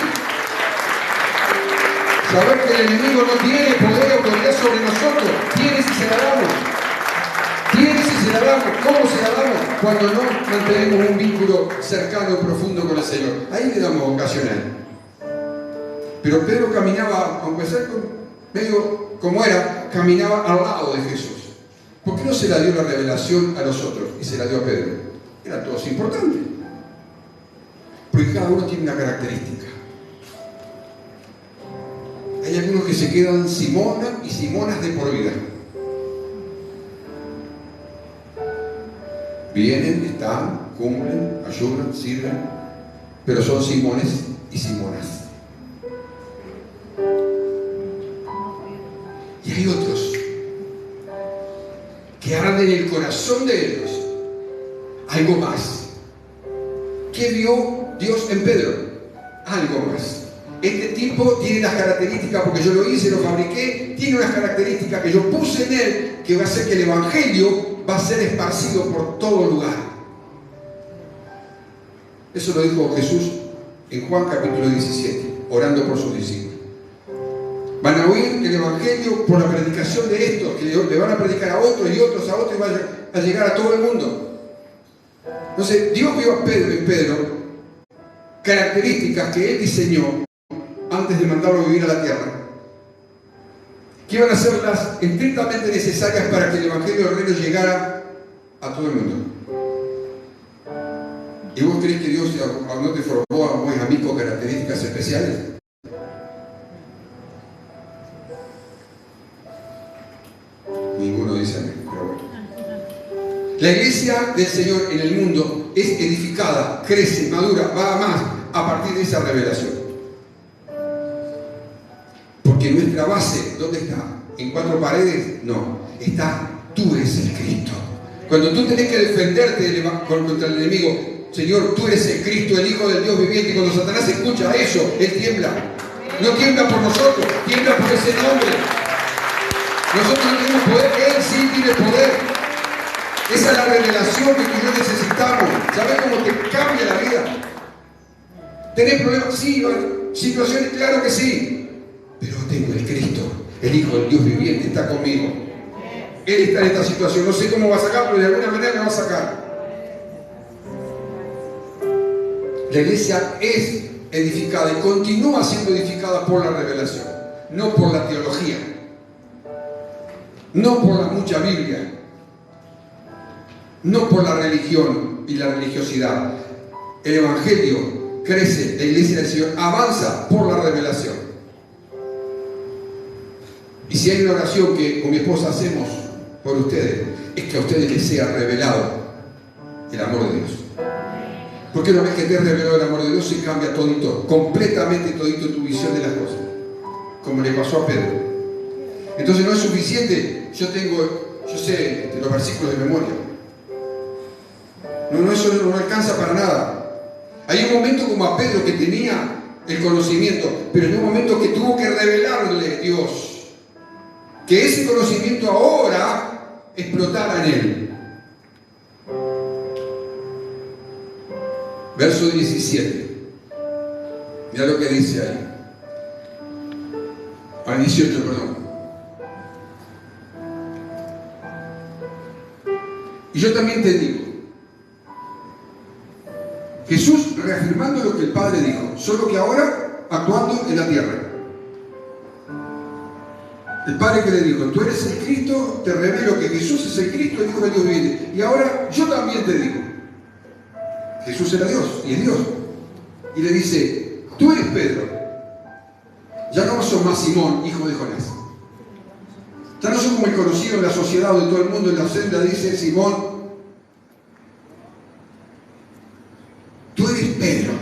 Saber que el enemigo no tiene poder o autoridad sobre nosotros. Tiene si se la damos. Tiene si se la damos. ¿Cómo se la damos? Cuando no mantenemos un vínculo cercano y profundo con el Señor. Ahí le damos ocasión a Él. Pero Pedro caminaba, aunque sea medio como era, caminaba al lado de Jesús. ¿Por qué no se la dio la revelación a los otros y se la dio a Pedro? Eran todos importantes. Porque cada uno tiene una característica. Hay algunos que se quedan simonas y simonas de por vida. Vienen, están, cumplen, ayudan, sirven, pero son simones y simonas. Y hay otros que arden en el corazón de ellos algo más. ¿Qué vio Dios en Pedro? Algo más. Este tipo tiene las características, porque yo lo hice, lo fabriqué, tiene unas características que yo puse en él, que va a hacer que el Evangelio va a ser esparcido por todo lugar. Eso lo dijo Jesús en Juan capítulo 17, orando por sus discípulos. Van a oír el Evangelio por la predicación de estos, que le van a predicar a otros y otros a otros, y va a llegar a todo el mundo. Entonces, Dios vio a Pedro en Pedro características que Él diseñó antes de mandarlo a vivir a la tierra, que iban a ser las estrictamente necesarias para que el Evangelio del Reino llegara a todo el mundo. ¿Y vos crees que Dios no te formó a vos y a mí con características especiales? dice amén, pero bueno. La iglesia del Señor en el mundo es edificada, crece, madura, va a más a partir de esa revelación. Porque nuestra base, ¿dónde está? ¿En cuatro paredes? No, está, tú eres el Cristo. Cuando tú tenés que defenderte contra el enemigo, Señor, tú eres el Cristo, el Hijo del Dios viviente. Y cuando Satanás escucha eso, él tiembla. No tiembla por nosotros, tiembla por ese nombre. Nosotros no tenemos poder, él sí tiene poder. Esa es la revelación que tú y yo necesitamos. ¿Sabes cómo te cambia la vida? ¿Tenés problemas? Sí. ¿Situaciones? Claro que sí. Pero tengo el Cristo, el Hijo del Dios viviente, está conmigo. Él está en esta situación. No sé cómo va a sacar, pero de alguna manera me va a sacar. La iglesia es edificada y continúa siendo edificada por la revelación, no por la teología, no por la mucha Biblia, no por la religión y la religiosidad. El Evangelio crece, la iglesia del Señor avanza por la revelación. Y si hay una oración que con mi esposa hacemos por ustedes, es que a ustedes les sea revelado el amor de Dios. Porque una vez que te es revelado el amor de Dios, se cambia todito, completamente todito tu visión de las cosas, como le pasó a Pedro. Entonces no es suficiente, yo sé los versículos de memoria. No, eso no alcanza para nada. Hay un momento como a Pedro que tenía el conocimiento, pero en un momento que tuvo que revelarle Dios, que ese conocimiento ahora explotara en él. Verso 17. Mira lo que dice ahí. Al 18, perdón. Y yo también te digo, Jesús reafirmando lo que el Padre dijo, solo que ahora actuando en la tierra. El Padre que le dijo, tú eres el Cristo, te revelo que Jesús es el Cristo, el Hijo de Dios viviente. Y ahora yo también te digo. Jesús era Dios y es Dios. Y le dice, tú eres Pedro. Ya no sos más Simón, hijo de Jonás. Ya no sos como el conocido en la sociedad o de todo el mundo en la senda, dice Simón. Tú eres Pedro.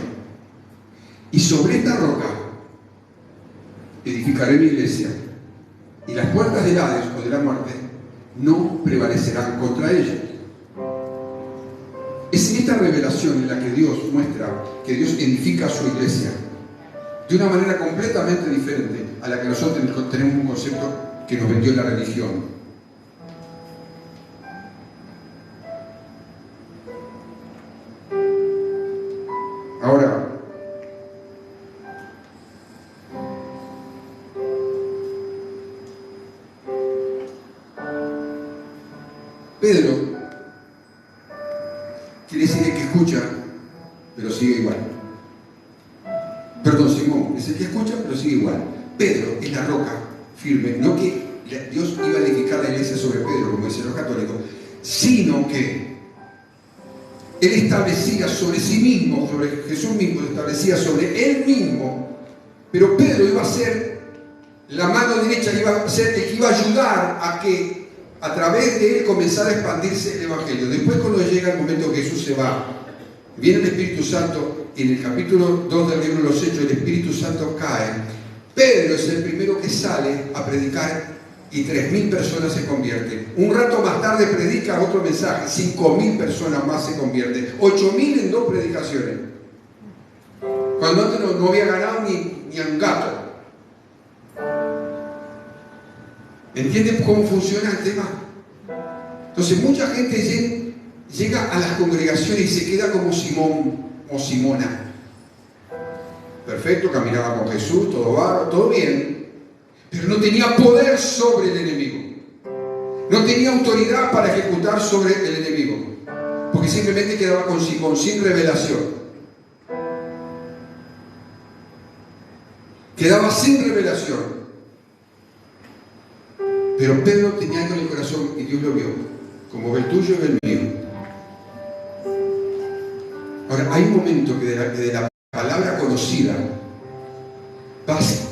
Y sobre esta roca edificaré mi iglesia. Y las puertas del Hades o de la muerte no prevalecerán contra ella. Es en esta revelación en la que Dios muestra que Dios edifica su iglesia de una manera completamente diferente a la que nosotros tenemos un concepto que nos vendió la religión. Ahora, Pedro quiere decir el que escucha, pero sigue igual. Perdón, Simón es el que escucha, pero sigue igual. Pedro es la roca firme, no que Dios iba a edificar la iglesia sobre Pedro, como dicen los católicos, sino que Él establecía sobre sí mismo, sobre Jesús mismo, establecía sobre Él mismo, pero Pedro iba a ser la mano derecha, iba a ser el que iba a ayudar a que a través de él comenzara a expandirse el Evangelio. Después, cuando llega el momento que Jesús se va, viene el Espíritu Santo, y en el capítulo 2 del libro de los Hechos el Espíritu Santo cae. Pedro es el primero que sale a predicar y 3.000 personas se convierten. Un rato más tarde predica otro mensaje, 5.000 personas más se convierten, 8.000 en 2 predicaciones. Cuando antes no había ganado ni a un gato. ¿Entienden cómo funciona el tema? Entonces mucha gente llega a las congregaciones y se queda como Simón o Simona. Perfecto, caminaba con Jesús, todo bien, pero no tenía poder sobre el enemigo. No tenía autoridad para ejecutar sobre el enemigo, porque simplemente quedaba con Simón, sin revelación. Quedaba sin revelación. Pero Pedro tenía algo en el corazón y Dios lo vio, como ve el tuyo y ve el mío. Ahora, hay un momento que de la palabra conocida vas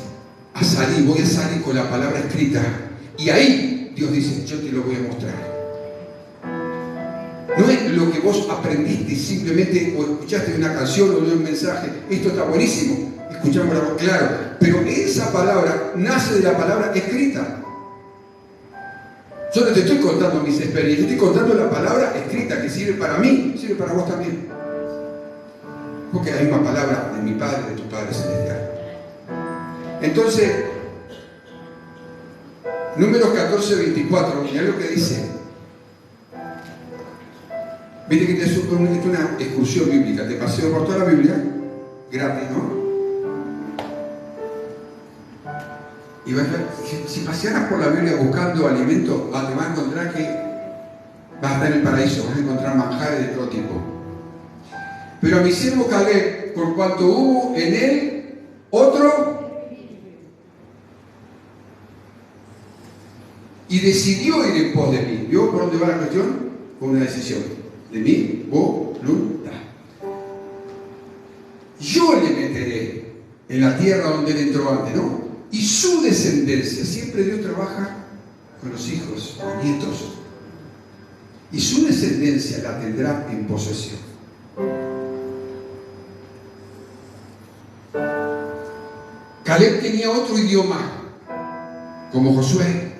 a salir, voy a salir con la palabra escrita, y ahí Dios dice, yo te lo voy a mostrar. No es lo que vos aprendiste simplemente o escuchaste una canción o un mensaje. Esto está buenísimo, escuchámoslo, claro. Pero esa palabra nace de la palabra escrita. Yo no te estoy contando mis experiencias, estoy contando la palabra escrita que sirve para mí, sirve para vos también. Porque es la misma palabra de mi Padre, de tu Padre Celestial. Entonces, Números 14, 24, mirá lo que dice. Viste que es una excursión bíblica, te paseo por toda la Biblia, gratis, ¿no? Y vas a, si pasearas por la Biblia buscando alimento, te vas a encontrar que vas a estar en el paraíso, vas a encontrar manjares de todo tipo. Pero a mi siervo Caleb, por cuanto hubo en él otro, y decidió ir en pos de mí. ¿Vio por dónde va la cuestión? Con una decisión. De mi voluntad. Yo le meteré en la tierra donde él entró antes, ¿no? Y su descendencia, siempre Dios trabaja con los hijos, con nietos. Y su descendencia la tendrá en posesión. Caleb tenía otro idioma, como Josué.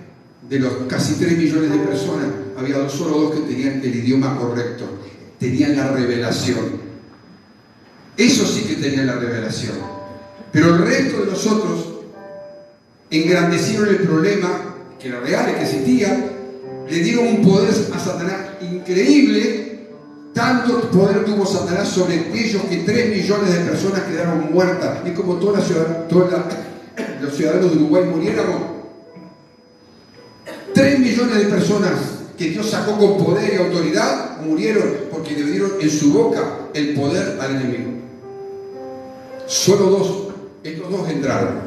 De los casi 3 millones de personas, había solo 2 que tenían el idioma correcto, tenían la revelación. Eso sí que tenían la revelación. Pero el resto de los otros engrandecieron el problema, que era real, que existía, le dieron un poder a Satanás increíble. Tanto poder tuvo Satanás sobre ellos que 3 millones de personas quedaron muertas. Es como los ciudadanos de Uruguay muriéramos. 3 millones de personas que Dios sacó con poder y autoridad murieron porque le dieron en su boca el poder al enemigo. Solo 2, estos 2 entraron.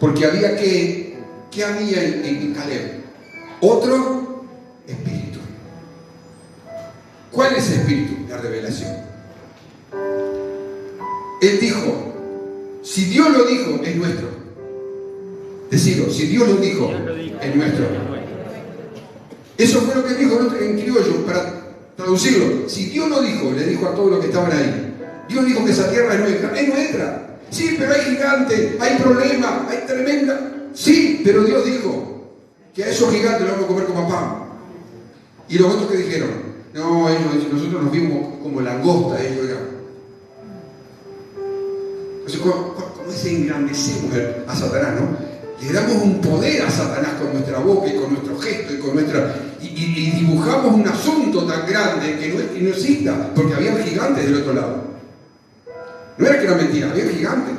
Porque había ¿qué había en Caleb? Otro espíritu. ¿Cuál es el espíritu? La revelación. Él dijo, si Dios lo dijo, es nuestro. Decirlo, si Dios lo dijo, es nuestro. Eso fue lo que dijo en criollo, para traducirlo. Si Dios lo dijo, le dijo a todos los que estaban ahí, Dios dijo que esa tierra es nuestra. Sí, pero hay gigantes, hay problemas, hay tremenda. Sí, pero Dios dijo que a esos gigantes los vamos a comer como pan. Y los otros que dijeron, no, nosotros nos vimos como langosta, ellos eran. Entonces, ¿cómo se engrandecemos a Satanás, no? Le damos un poder a Satanás con nuestra boca y con nuestro gesto y dibujamos un asunto tan grande que no exista, porque había gigantes del otro lado. No era que era mentira, había gigantes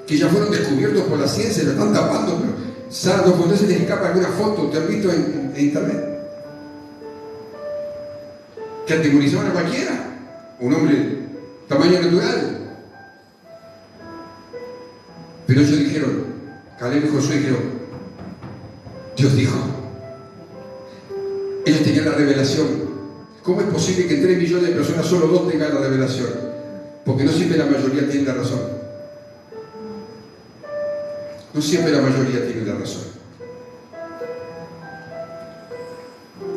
que ya fueron descubiertos por la ciencia, lo están tapando, pero ¿sabes? Cuando se les escapa alguna foto, ¿te has visto en internet? Que atemorizaban a cualquiera, un hombre tamaño natural. Pero ellos dijeron, Caleb y Josué dijeron, Dios dijo. Ellos tenían la revelación. ¿Cómo es posible que en 3 millones de personas solo 2 tengan la revelación? Porque no siempre la mayoría tiene la razón. No siempre la mayoría tiene la razón.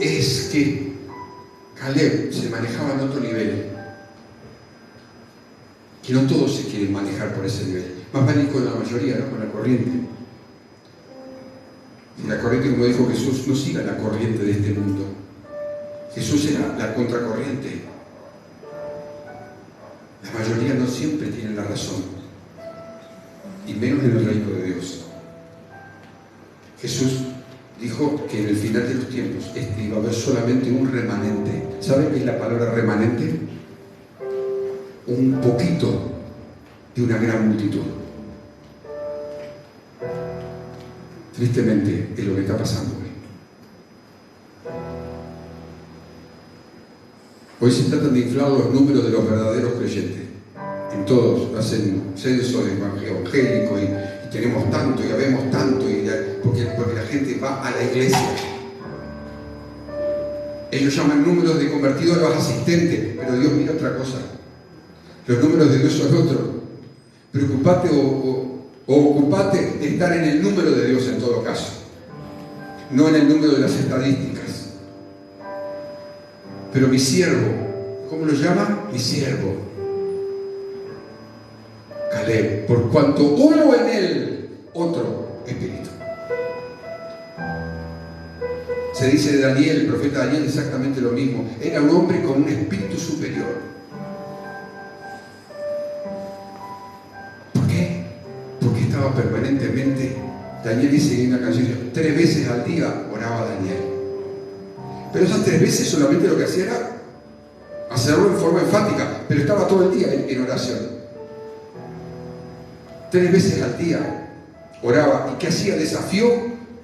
Es que Caleb se manejaba en otro nivel. Que no todos se quieren manejar por ese nivel. Más vale con la mayoría, ¿no? Con la corriente. Y la corriente, como dijo Jesús, no siga la corriente de este mundo. Jesús era la contracorriente. La mayoría no siempre tiene la razón. Y menos en el reino de Dios. Jesús dijo que en el final de los tiempos iba a haber solamente un remanente. ¿Saben qué es la palabra remanente? Un poquito de una gran multitud. Tristemente es lo que está pasando hoy. Hoy se tratan de inflar los números de los verdaderos creyentes. En todos hacen censo evangélico y tenemos tanto y habemos tanto porque la gente va a la iglesia. Ellos llaman números de convertidos a los asistentes, pero Dios mira otra cosa. Los números de Dios son otros. Preocupate o ocupate de estar en el número de Dios en todo caso. no en el número de las estadísticas. Pero mi siervo, ¿cómo lo llama? Mi siervo, Caleb, por cuanto hubo en él otro espíritu. Se dice de Daniel, el profeta Daniel, exactamente lo mismo. Era un hombre con un espíritu superior. ¿Por qué? Porque estaba permanentemente, Daniel dice en una canción, 3 veces al día oraba Daniel. Pero esas 3 veces solamente lo que hacía era hacerlo en forma enfática, pero estaba todo el día en oración. 3 veces al día oraba. ¿Y qué hacía? Desafió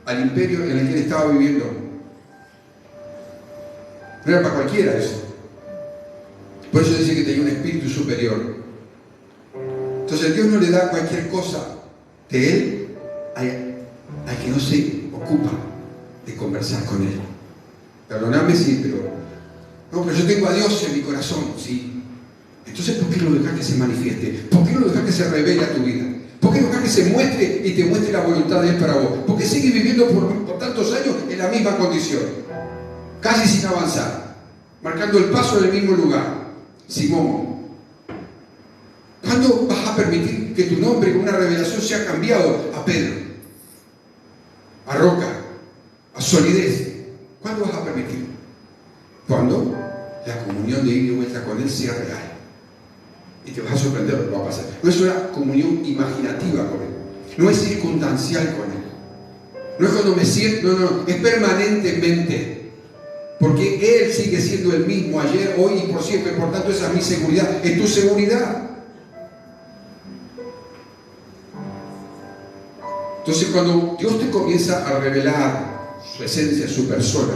al imperio en el que él estaba viviendo. No era para cualquiera eso. Por eso dice que tenía un espíritu superior. Entonces Dios no le da cualquier cosa de él al que no se ocupa de conversar con él. Perdóname, sí, pero yo tengo a Dios en mi corazón, sí. Entonces, ¿por qué no dejas que se manifieste? ¿Por qué no dejas que se revele a tu vida? ¿Por qué no dejas que se muestre y te muestre la voluntad de Él para vos? ¿Por qué sigues viviendo por tantos años en la misma condición? Casi sin avanzar, marcando el paso en el mismo lugar. Simón, ¿cuándo vas a permitir que tu nombre con una revelación sea cambiado a Pedro, a roca, a solidez? ¿Cuándo vas a permitir? Cuando la comunión de ir de vuelta con Él sea real. Y te vas a sorprender lo que va a pasar. No es una comunión imaginativa con Él, no es circunstancial con Él, no es cuando me siento, no, es permanentemente. Porque Él sigue siendo el mismo ayer, hoy y por siempre. Por tanto, esa es mi seguridad. Es tu seguridad. Entonces, cuando Dios te comienza a revelar su esencia, su persona,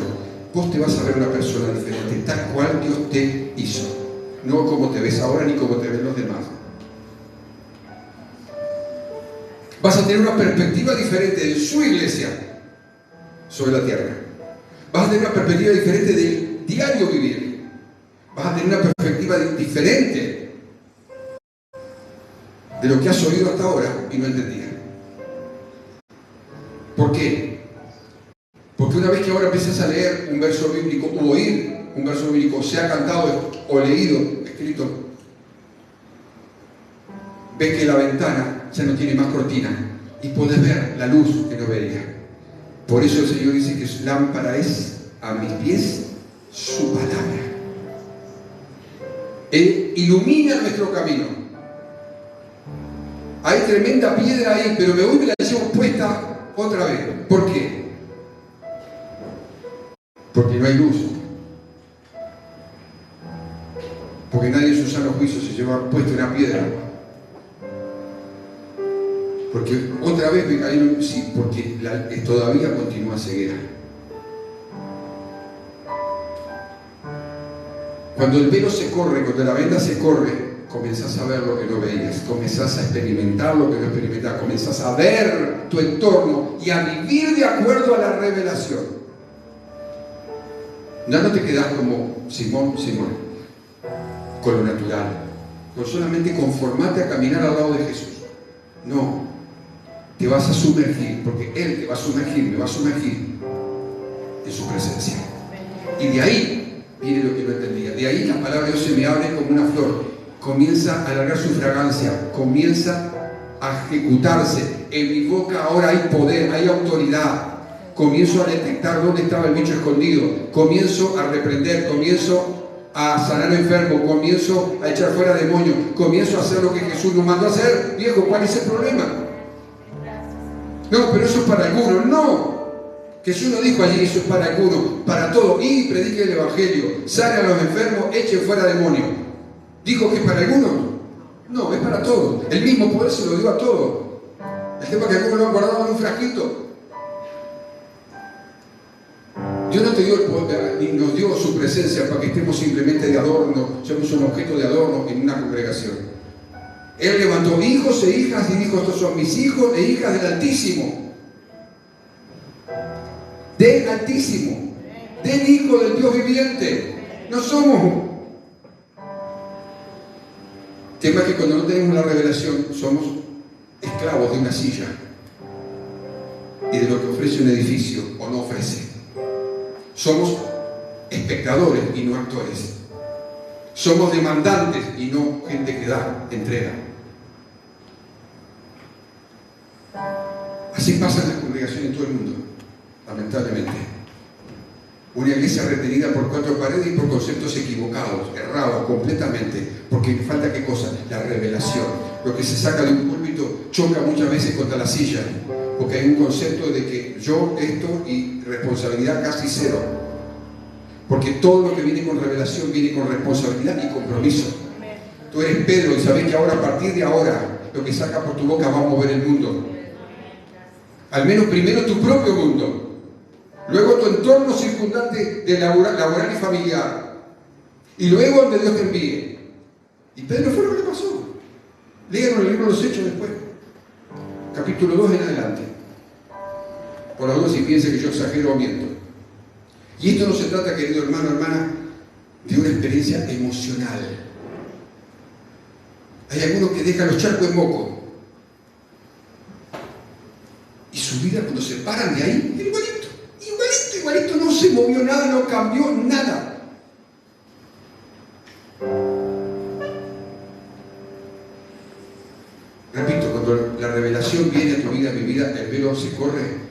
vos te vas a ver una persona diferente, tal cual Dios te hizo. No como te ves ahora ni como te ven los demás. Vas a tener una perspectiva diferente de su iglesia sobre la tierra. Vas a tener una perspectiva diferente del diario vivir. Vas a tener una perspectiva diferente de lo que has oído hasta ahora y no entendías. ¿Por qué? Porque una vez que ahora empiezas a leer un verso bíblico o oír un verso bíblico, sea cantado o leído, escrito, ves que la ventana ya no tiene más cortina y puedes ver la luz que no veías. Por eso el Señor dice que su lámpara es a mis pies su palabra. Él ilumina nuestro camino. Hay tremenda piedra ahí, pero me voy y me la llevo puesta otra vez. ¿Por qué? Porque no hay luz. Porque nadie en su sano juicio se lleva puesta una piedra. Porque otra vez me caí, sí, porque todavía continúa ceguera. Cuando el velo se corre, cuando la venda se corre, comenzás a ver lo que no veías, comenzás a experimentar lo que no experimentabas, comenzás a ver tu entorno y a vivir de acuerdo a la revelación. Ya no te quedás como Simón, con lo natural, con solamente conformarte a caminar al lado de Jesús. No. Te vas a sumergir, porque Él te va a sumergir, me va a sumergir en su presencia. Y de ahí viene lo que no entendía. De ahí la palabra de Dios se me abre como una flor. Comienza a alargar su fragancia, comienza a ejecutarse. En mi boca ahora hay poder, hay autoridad. Comienzo a detectar dónde estaba el bicho escondido. Comienzo a reprender, comienzo a sanar enfermos, comienzo a echar fuera demonios, comienzo a hacer lo que Jesús nos mandó a hacer. Viejo, ¿cuál es el problema? No, pero eso es para algunos. No, Jesús no dijo allí eso es para algunos, para todos. Y predique el Evangelio, sane a los enfermos, eche fuera demonios. ¿Dijo que es para algunos? No, es para todos. El mismo poder se lo dio a todos. El tema es que algunos lo han guardado en un frasquito. Dios no te dio el poder, ni nos dio su presencia para que estemos simplemente de adorno, seamos un objeto de adorno en una congregación. Él levantó hijos e hijas y dijo: estos son mis hijos e hijas del Altísimo. Del Altísimo. Del Hijo del Dios viviente. No somos. El tema es que cuando no tenemos la revelación somos esclavos de una silla. y de lo que ofrece un edificio o no ofrece. Somos espectadores y no actores. Somos demandantes y no gente que da, entrega. Así pasa en la congregación en todo el mundo, lamentablemente. Una iglesia retenida por 4 paredes y por conceptos equivocados, errados completamente, porque falta ¿qué cosa? La revelación. Lo que se saca de un púlpito choca muchas veces contra la silla, porque hay un concepto de que yo, esto y responsabilidad casi cero. Porque todo lo que viene con revelación viene con responsabilidad y compromiso. Tú eres Pedro y sabes que ahora, a partir de ahora, lo que saca por tu boca va a mover el mundo. Al menos primero tu propio mundo. Luego tu entorno circundante de laboral y familiar. Y luego donde Dios te envíe. Y Pedro fue lo que le pasó. Léanos el libro de los Hechos después. Capítulo 2 en adelante. Por ahora si piensa que yo exagero o miento. Y esto no se trata, querido hermano, hermana, de una experiencia emocional. Hay algunos que dejan los charcos de moco. Y su vida cuando se paran de ahí, igualito, no se movió nada, no cambió nada. Repito, cuando la revelación viene a tu vida, a mi vida, el velo se corre.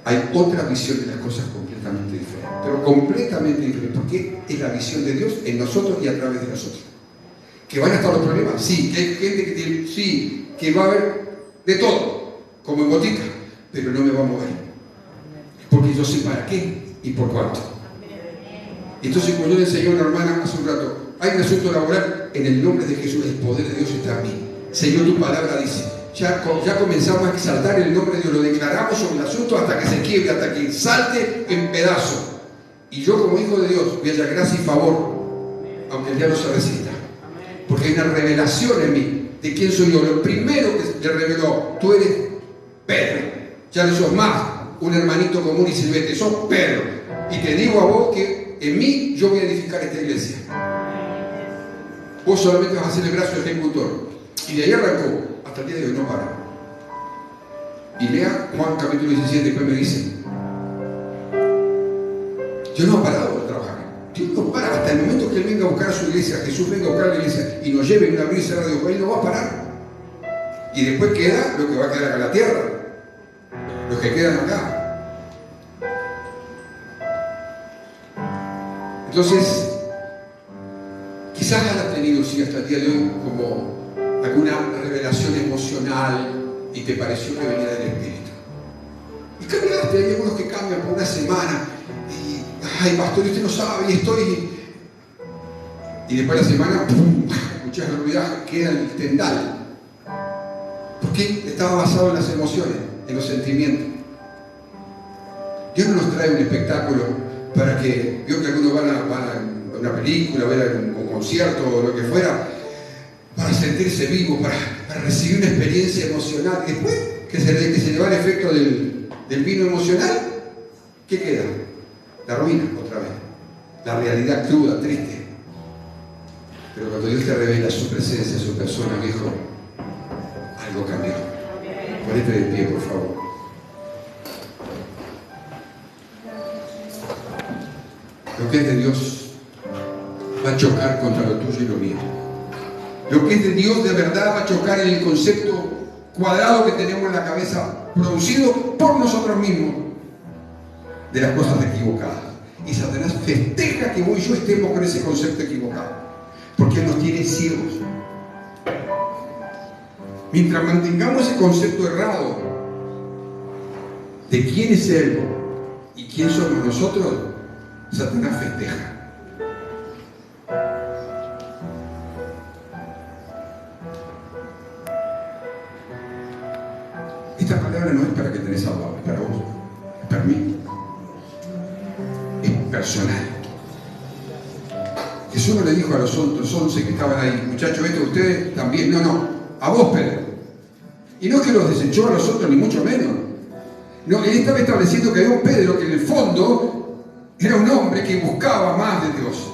Hay otra visión de las cosas completamente diferente, pero completamente diferente, porque es la visión de Dios en nosotros y a través de nosotros. ¿Que van a estar los problemas? Sí. ¿Que hay gente que tiene? Sí. ¿Que va a haber de todo, como en botica? Pero no me va a mover, porque yo sé para qué y por cuánto. Entonces, como yo le enseñé a una hermana hace un rato, hay un asunto laboral, en el nombre de Jesús, el poder de Dios está en mí. Señor, tu palabra dice, ya comenzamos a exaltar el nombre de Dios, lo declaramos sobre el asunto hasta que se quiebre, hasta que salte en pedazos. Y yo como hijo de Dios voy a hallar gracia y favor, aunque el diablo se resista. Porque hay una revelación en mí de quién soy yo. Lo primero que le reveló, tú eres Pedro, ya no sos más un hermanito común y silvestre, sos Pedro. Y te digo a vos que en mí yo voy a edificar esta iglesia. Vos solamente vas a ser el brazo ejecutor. Y de ahí arrancó, hasta el día de hoy no para. Y lea Juan capítulo 17, después me dice, Dios no ha parado de trabajar. Dios no para hasta el momento que Él venga a buscar a su iglesia, Jesús venga a buscar a la iglesia y nos lleve en una abrir y cerrar de ojos, Él no va a parar. Y después queda lo que va a quedar acá en la tierra, los que quedan acá. Entonces, quizás hayas tenido, sí, hasta el día de hoy, como alguna revelación emocional y te pareció que venía del Espíritu. Y cambiaste, hay algunos que cambian por una semana y, ay, pastor, usted no sabe, y estoy... Y después de la semana, ¡pum!, escuchas la ruidaje, queda el tendal. ¿Por qué? Estaba basado en las emociones, en los sentimientos. Dios no nos trae un espectáculo para que, vio que algunos van a una película, a ver un concierto o lo que fuera, para sentirse vivos, para recibir una experiencia emocional. Y después que se le va el efecto del vino emocional, ¿qué queda? La ruina otra vez, la realidad cruda, triste. Pero cuando Dios te revela su presencia, su persona, viejo, algo cambió. Ponete de pie, por favor. Lo que es de Dios va a chocar contra lo tuyo y lo mío. Lo que es de Dios de verdad va a chocar en el concepto cuadrado que tenemos en la cabeza, producido por nosotros mismos, de las cosas equivocadas. Y Satanás festeja que vos y yo estemos con ese concepto equivocado, porque Él nos tiene ciegos. Mientras mantengamos ese concepto errado de quién es Él y quién somos nosotros, Satanás festeja. Esta palabra no es para que tenés al lado, es para vos, es para mí, es personal. Jesús no le dijo a los otros 11 que estaban ahí, muchachos, esto ustedes también, no, a vos, Pedro. Y no es que los desechó a los otros, ni mucho menos. No, él estaba estableciendo que había un Pedro que en el fondo era un hombre que buscaba más de Dios.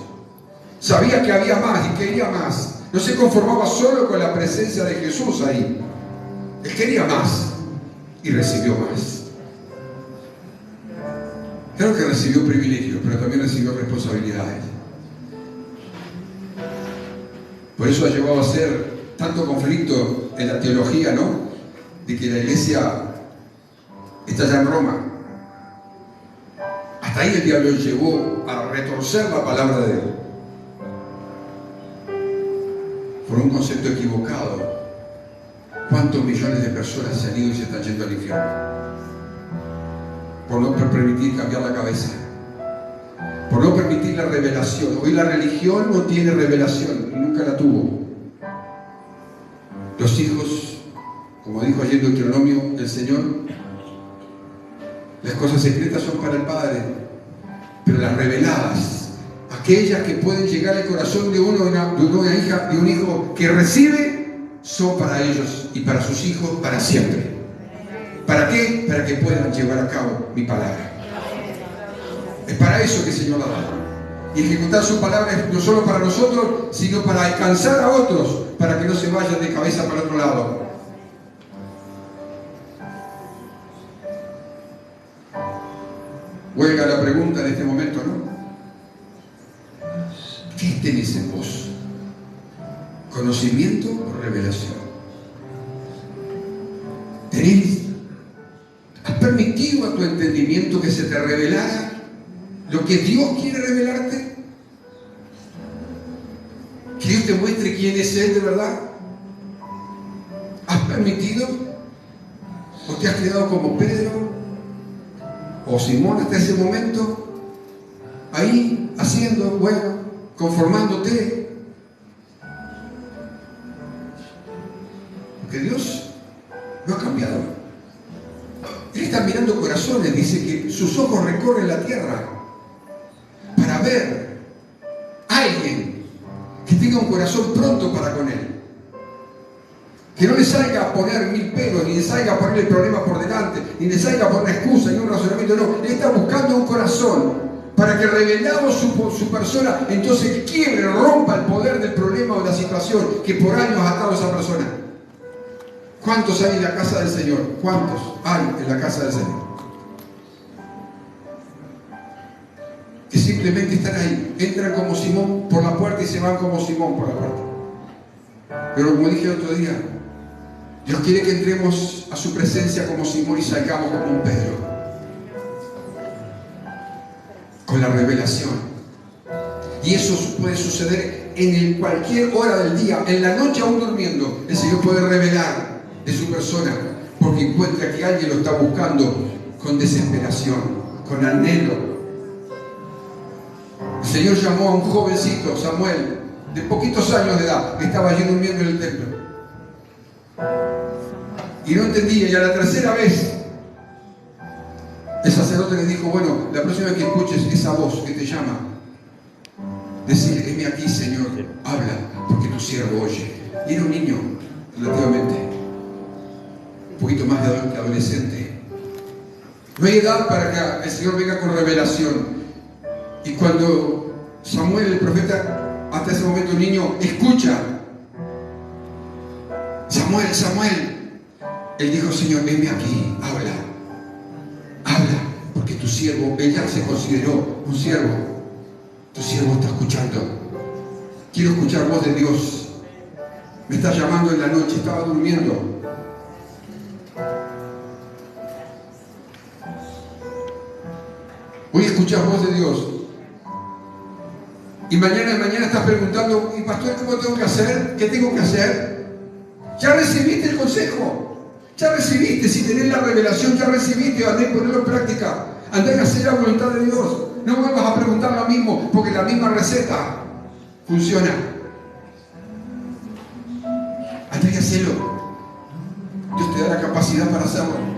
Sabía que había más y quería más. No se conformaba solo con la presencia de Jesús ahí. Él quería más. y recibió más. Claro que recibió privilegios, pero también recibió responsabilidades. Por eso ha llevado a ser tanto conflicto en la teología, ¿no? De que la iglesia está ya en Roma. Hasta ahí el diablo llegó a retorcer la palabra de Dios por un concepto equivocado. ¿Cuántos millones de personas se han ido y se están yendo al infierno? Por no permitir cambiar la cabeza, por no permitir la revelación. Hoy la religión no tiene revelación y nunca la tuvo. Los hijos, como dijo ayer en Deuteronomio el Señor, las cosas secretas son para el Padre, pero las reveladas, aquellas que pueden llegar al corazón de una hija, de un hijo que recibe, son para ellos y para sus hijos para siempre. ¿Para qué? Para que puedan llevar a cabo mi palabra. Es para eso que el Señor la da. Y ejecutar su palabra es no solo para nosotros, sino para alcanzar a otros, para que no se vayan de cabeza para otro lado. Huelga la pregunta en este momento, ¿no? ¿Qué tenés en vos? ¿Conocimiento o revelación? ¿Has permitido a tu entendimiento que se te revelara lo que Dios quiere revelarte? ¿Que Dios te muestre quién es Él de verdad? ¿Has permitido? ¿O te has quedado como Pedro o Simón hasta ese momento? Ahí, haciendo, bueno, conformándote. Porque Dios no ha cambiado. Él está mirando corazones, dice que sus ojos recorren la tierra para ver a alguien que tenga un corazón pronto para con Él. Que no le salga a poner 1000 peros, ni le salga a poner el problema por delante, ni le salga a poner una excusa ni un razonamiento, no. Él está buscando un corazón para que revelado su persona, entonces quiebre, rompa el poder del problema o de la situación que por años ha atado a esa persona. ¿Cuántos hay en la casa del Señor? ¿Cuántos hay en la casa del Señor? Que simplemente están ahí, entran como Simón por la puerta y se van como Simón por la puerta. Pero como dije el otro día, Dios quiere que entremos a su presencia como Simón y salgamos como un Pedro. Con la revelación. Y eso puede suceder en cualquier hora del día, en la noche aún durmiendo. El Señor puede revelar de su persona, porque encuentra que alguien lo está buscando con desesperación, con anhelo. El Señor llamó a un jovencito, Samuel, de poquitos años de edad, que estaba allí durmiendo en el templo. Y no entendía, y a la tercera vez, el sacerdote le dijo, bueno, la próxima vez que escuches esa voz que te llama, decir, heme aquí, Señor, habla, porque tu siervo oye. Y era un niño, relativamente, un poquito más de adolescente. No hay edad para que el Señor venga con revelación. Y cuando Samuel, el profeta, hasta ese momento niño, escucha, Samuel, Samuel, él dijo, Señor, venme aquí, habla, porque tu siervo, ella se consideró un siervo, tu siervo está escuchando, quiero escuchar voz de Dios, me está llamando en la noche, estaba durmiendo. Hoy escuchas voz de Dios. Y mañana estás preguntando, ¿y pastor, cómo tengo que hacer? ¿Qué tengo que hacer? Ya recibiste el consejo. Ya recibiste, si tenés la revelación, ya recibiste, andá a ponerlo en práctica. Andá a hacer la voluntad de Dios. No vuelvas a preguntar lo mismo, porque la misma receta funciona. Andá a hacerlo. Dios te da la capacidad para hacerlo.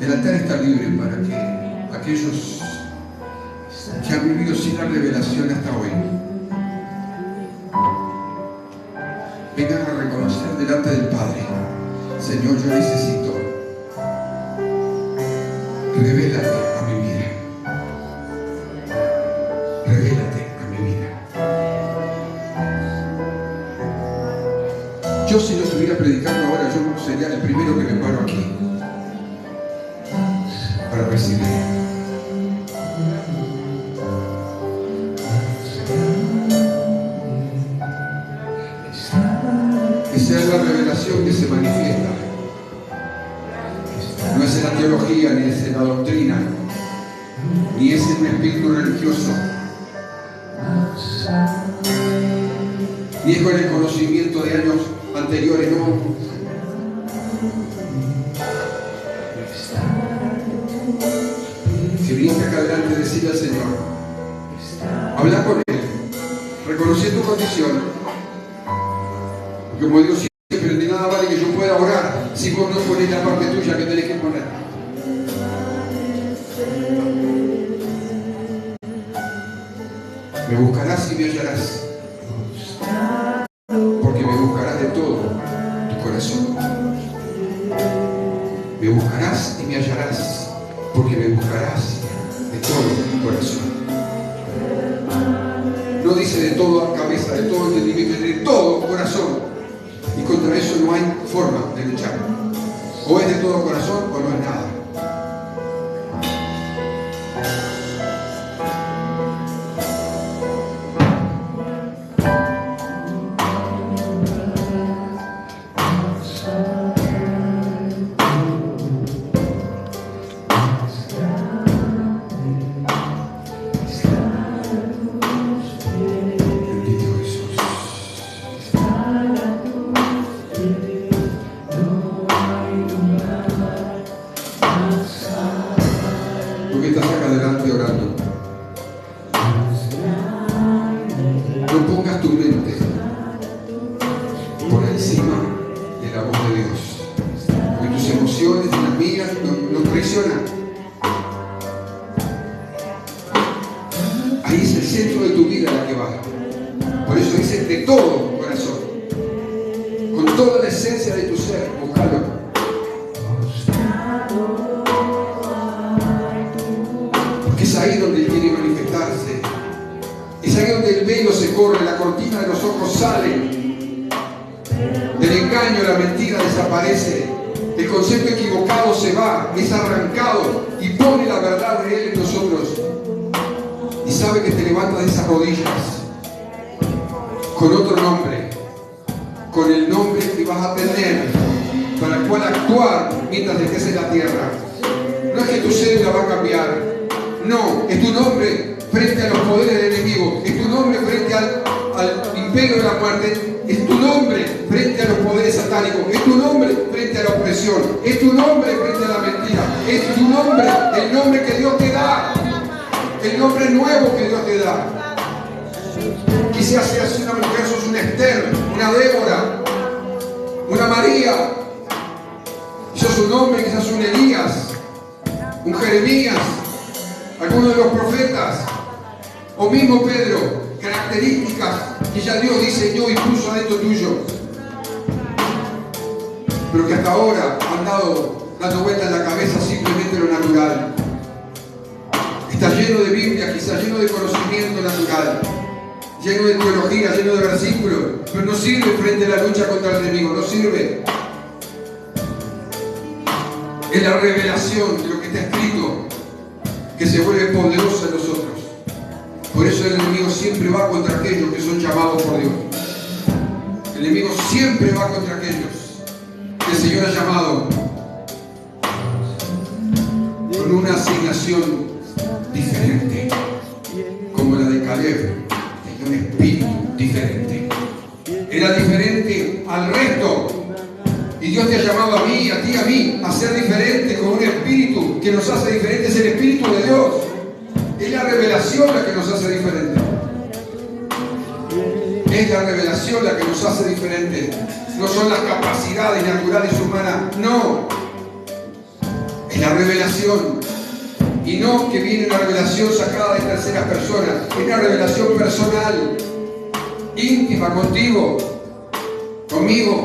El altar está libre para que aquellos que han vivido sin la revelación hasta hoy vengan a reconocer delante del Padre, Señor, yo necesito, revélate a mi vida, Yo si no estuviera predicando ahora, yo sería el primero que me paro aquí para recibir. Esa es la revelación que se manifiesta. No es en la teología, ni es en la doctrina, ni es en un espíritu religioso, ni es con el conocimiento de años anteriores, no. Si viniste acá adelante, decirle al Señor, habla con Él, reconocer tu condición, porque como digo siempre, de nada vale que yo pueda orar si vos no ponés la parte tuya que tenés que poner. Me buscarás y me hallarás, porque me buscarás de todo tu corazón. Me buscarás y me hallarás, porque me buscarás de todo tu corazón. No dice de toda cabeza, de todo entendimiento, de todo corazón. Y contra eso no hay forma de luchar. O es de todo corazón o no es nada. Ahí es el centro de tu vida la que va. Por eso dice de todo corazón, con toda la esencia de tu ser, búscalo. Porque es ahí donde Él quiere manifestarse. Es ahí donde el velo se corre, la cortina de los ojos sale. Del engaño, la mentira desaparece. El concepto equivocado se va, es arrancado y pone la verdad de Él en nosotros. Y sabe que te levantas de esas rodillas con otro nombre, con el nombre que vas a tener para el cual actuar mientras estés en la tierra. No es que tu cédula va a cambiar, no, es tu nombre frente a los poderes del enemigo, es tu nombre frente al imperio de la muerte, es tu nombre frente a los poderes satánicos, es tu nombre frente a la opresión, es tu nombre frente a la mentira, es tu nombre, el nombre que Dios te da. El nombre nuevo que Dios te da. Quizás seas una mujer, sos una Esther, una Débora, una María. Sos un hombre, quizás un Elías, un Jeremías, alguno de los profetas, o mismo Pedro. Características que ya Dios diseñó y puso adentro tuyo, pero que hasta ahora han dando vuelta en la cabeza simplemente lo natural. Está lleno de Biblia, quizás lleno de conocimiento natural, lleno de teología, lleno de versículos, pero no sirve frente a la lucha contra el enemigo, no sirve. Es la revelación de lo que está escrito que se vuelve poderosa en nosotros. Por eso el enemigo siempre va contra aquellos que son llamados por Dios. El enemigo siempre va contra aquellos que el Señor ha llamado con una asignación diferente, como la de Caleb, tenía un espíritu diferente, era diferente al resto, y Dios te ha llamado a mí, a ti, a mí, a ser diferente con un espíritu que nos hace diferentes. Es el espíritu de Dios, es la revelación la que nos hace diferente, es la revelación la que nos hace diferente, no son las capacidades naturales humanas, no, es la revelación. Y no que viene una revelación sacada de terceras personas, es una revelación personal, íntima contigo, conmigo.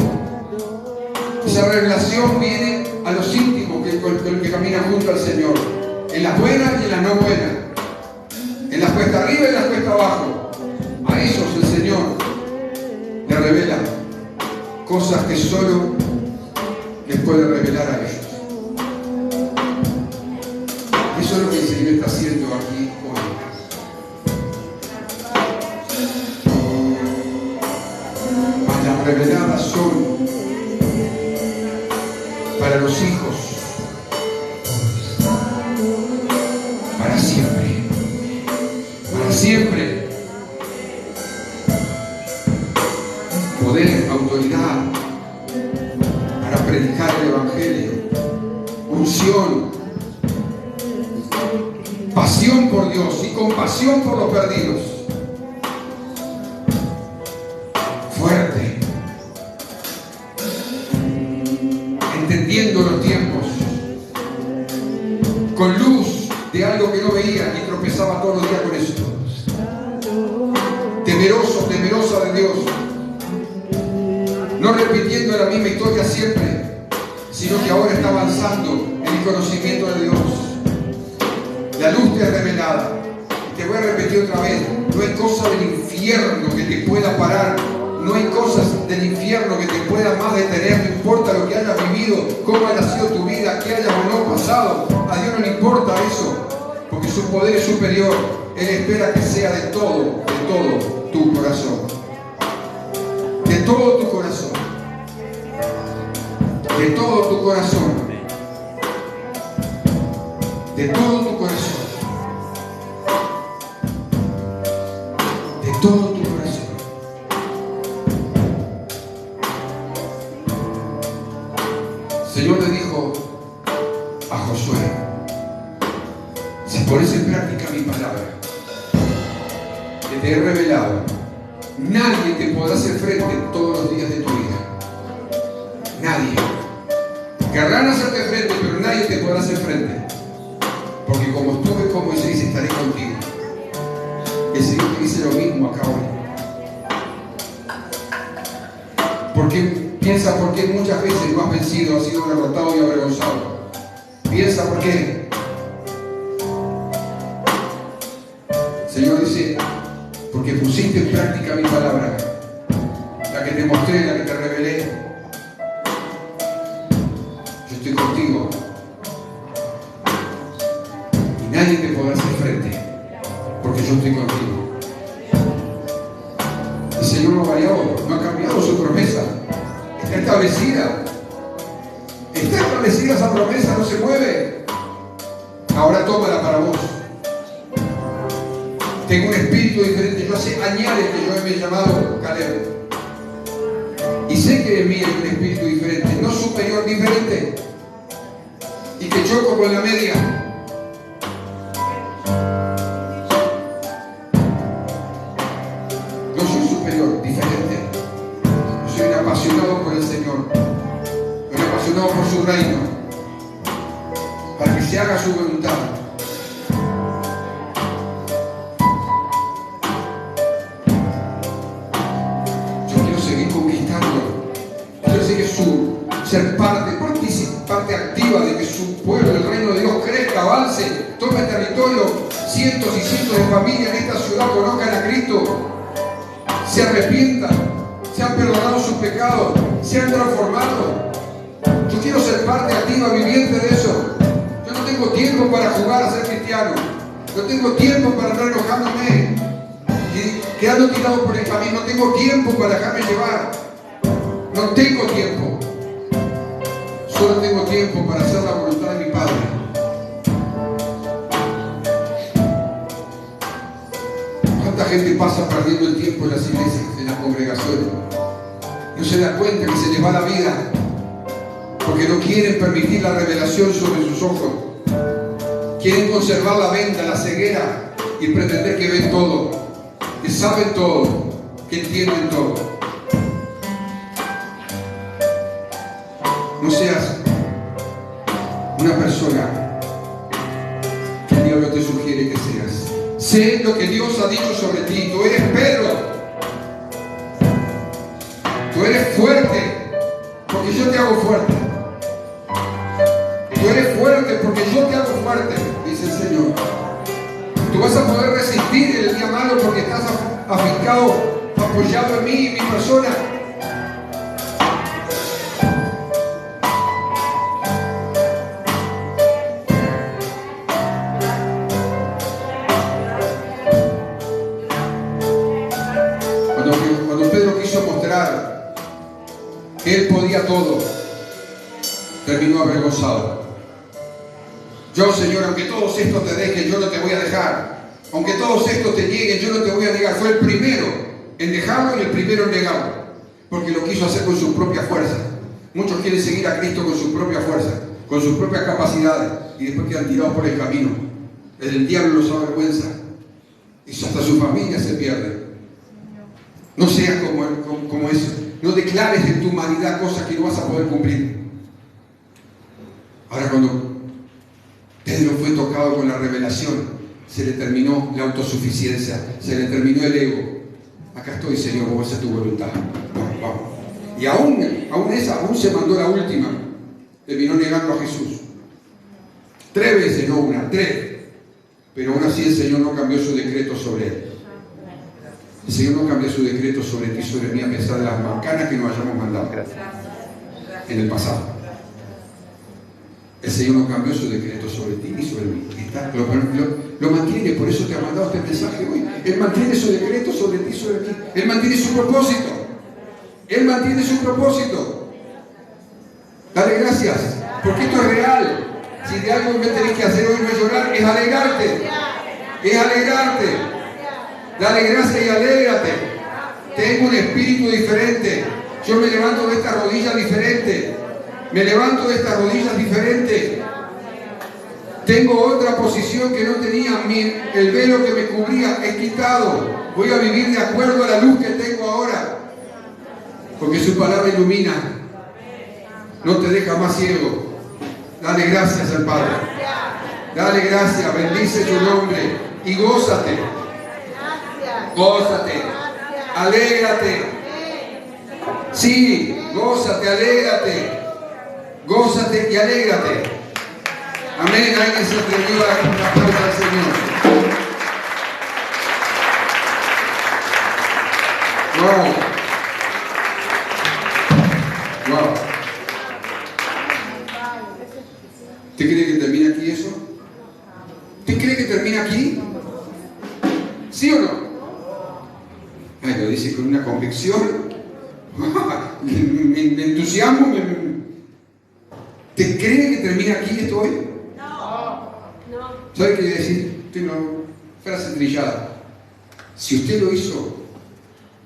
Esa revelación viene a los íntimos que caminan junto al Señor, en las buenas y en las no buenas, en las cuesta arriba y en las cuesta abajo. A esos el Señor le revela cosas que solo les puede revelar a ellos. Eso es lo que el Señor está haciendo aquí hoy. Mas las reveladas son para los hijos, para siempre, para siempre. Poder, autoridad para predicar el Evangelio, unción, pasión por Dios y compasión por los perdidos. Fuerte, entendiendo los tiempos, con luz de algo que no veía y tropezaba todos los días con eso. Temeroso, temerosa de Dios, no repitiendo la misma historia siempre, sino que ahora está avanzando en el conocimiento de Dios. La luz te es revelada. Te voy a repetir otra vez, no hay cosa del infierno que te pueda parar, no hay cosas del infierno que te pueda más detener, no importa lo que hayas vivido, cómo haya sido tu vida, qué hayas o no pasado, a Dios no le importa eso, porque su poder es superior. Él espera que sea de todo tu corazón, de todo tu corazón, de todo tu corazón, de todo tu corazón, de todo tu corazón. El Señor le dijo a Josué: si pones en práctica mi palabra que te he revelado, nadie te podrá hacer frente todos los días de tu vida. Nadie. Querrán hacerte frente, pero nadie te podrá hacer frente. Porque como estuve con Moisés, estaré contigo. El Señor te dice lo mismo acá hoy. Piensa por qué muchas veces no has vencido, has sido derrotado y avergonzado. Piensa por qué. El Señor dice: porque pusiste en práctica mi palabra, la que te mostré, la que te revelé. Yo estoy contigo y nadie te podrá hacer frente, porque yo estoy contigo. El Señor no ha variado, no ha cambiado su promesa. Está establecida. Está establecida esa promesa, no se mueve. Ahora tómala para vos. Tengo un espíritu diferente. Yo hace años que yo me he llamado Caleb. Y sé que en mí hay un espíritu diferente, no superior, diferente. Y que choco con la media. No soy superior, diferente. Yo soy un apasionado por el Señor. Un apasionado por su reino. Para que se haga su voluntad. Ser parte activa de que su pueblo, el reino de Dios, crezca, avance, tome territorio. Cientos y cientos de familias en esta ciudad conozcan a Cristo, se arrepientan, se han perdonado sus pecados, se han transformado. Yo quiero ser parte activa, viviente de eso. Yo no tengo tiempo para jugar a ser cristiano, no tengo tiempo para andar enojándome y quedando tirado por el camino. No tengo tiempo para dejarme llevar, no tengo tiempo. Solo tengo tiempo para hacer la voluntad de mi Padre. ¿Cuánta gente pasa perdiendo el tiempo en las iglesias, en las congregaciones? No se da cuenta que se les va la vida porque no quieren permitir la revelación sobre sus ojos. Quieren conservar la venda, la ceguera y pretender que ven todo, que saben todo, que entienden todo. No seas una persona que el diablo te sugiere que seas. Sé lo que Dios ha dicho sobre ti. Tú eres Pedro. Tú eres fuerte porque yo te hago fuerte. Tú eres fuerte porque yo te hago fuerte, dice el Señor. Tú vas a poder resistir el día malo porque estás afincado, apoyado en mí y mi persona. demostrar que Él podía todo, terminó avergonzado. Yo, Señor, aunque todos estos te dejen, yo no te voy a dejar. Aunque todos estos te nieguen, yo no te voy a negar. Fue el primero en dejarlo y el primero en negarlo, porque lo quiso hacer con su propia fuerza. Muchos quieren seguir a Cristo con su propia fuerza, con sus propias capacidades, y después quedan tirados por el camino. El diablo los avergüenza y hasta su familia se pierde. No seas como eso. No declares en tu humanidad cosas que no vas a poder cumplir. Ahora, cuando Pedro fue tocado con la revelación, se le terminó la autosuficiencia, se le terminó el ego. Acá estoy, Señor, vos haces tu voluntad. Vamos, vamos. Y aún se mandó la última. Terminó negando a Jesús. 3 veces, no una, 3. Pero aún así el Señor no cambió su decreto sobre él. El Señor no cambió su decreto sobre ti, sobre mí, a pesar de las macanas que nos hayamos mandado en el pasado. El Señor no cambió su decreto sobre ti y sobre mí. Lo mantiene, por eso te ha mandado este mensaje hoy. Él mantiene su decreto sobre ti y sobre mí. Él mantiene su propósito. Él mantiene su propósito. Dale gracias, porque esto es real. Si de algo que tenés que hacer hoy no es llorar, es alegrarte. Es alegrarte. Dale gracias y alégrate. Tengo un espíritu diferente. Yo me levanto de esta rodilla diferente. Me levanto de estas rodillas diferente. Tengo otra posición que no tenía. El velo que me cubría es quitado. Voy a vivir de acuerdo a la luz que tengo ahora. Porque su palabra ilumina. No te deja más ciego. Dale gracias al Padre. Dale gracias. Bendice su nombre. Y gózate. Gózate. Alégrate. Sí, gózate, alégrate. Gózate y alégrate. Amén. Alguien se atrevió a dar una aplauso al Señor. Wow. Wow. ¿Usted cree que termina aquí eso? ¿Usted cree que termina aquí? ¿Sí o no? Ay, lo dice con una convicción. Me entusiasmo. ¿Te cree que termina aquí esto hoy? No. ¿Sabe qué quiere decir? Usted no, frase trillada. Si usted lo hizo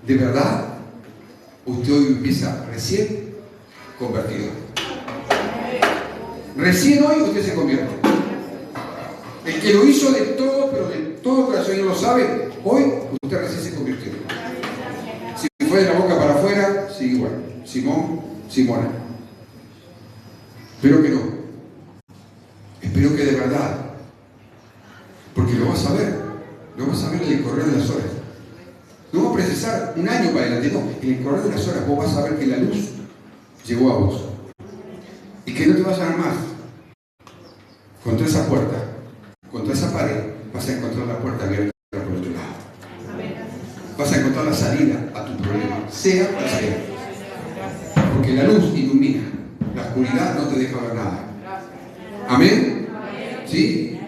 de verdad, usted hoy empieza recién convertido. Recién hoy usted se convierte. El que lo hizo de todo, pero de todo corazón y no lo sabe, hoy usted recién se convirtió. Si fue de la boca para afuera, sí, igual. Simón, Simona. Espero que no. Espero que de verdad. Porque lo vas a ver. Lo vas a ver en el correr de las horas. No va a precisar un año para adelante, no. En el correr de las horas vos vas a ver que la luz llegó a vos. Y que no te vas a dar más. Contra esa puerta, contra esa pared, vas a encontrar la puerta abierta por otro lado. Vas a encontrar la salida a tu problema, sea cual sea. Porque la luz ilumina. La oscuridad no te deja ver nada. ¿Amén? ¿Sí?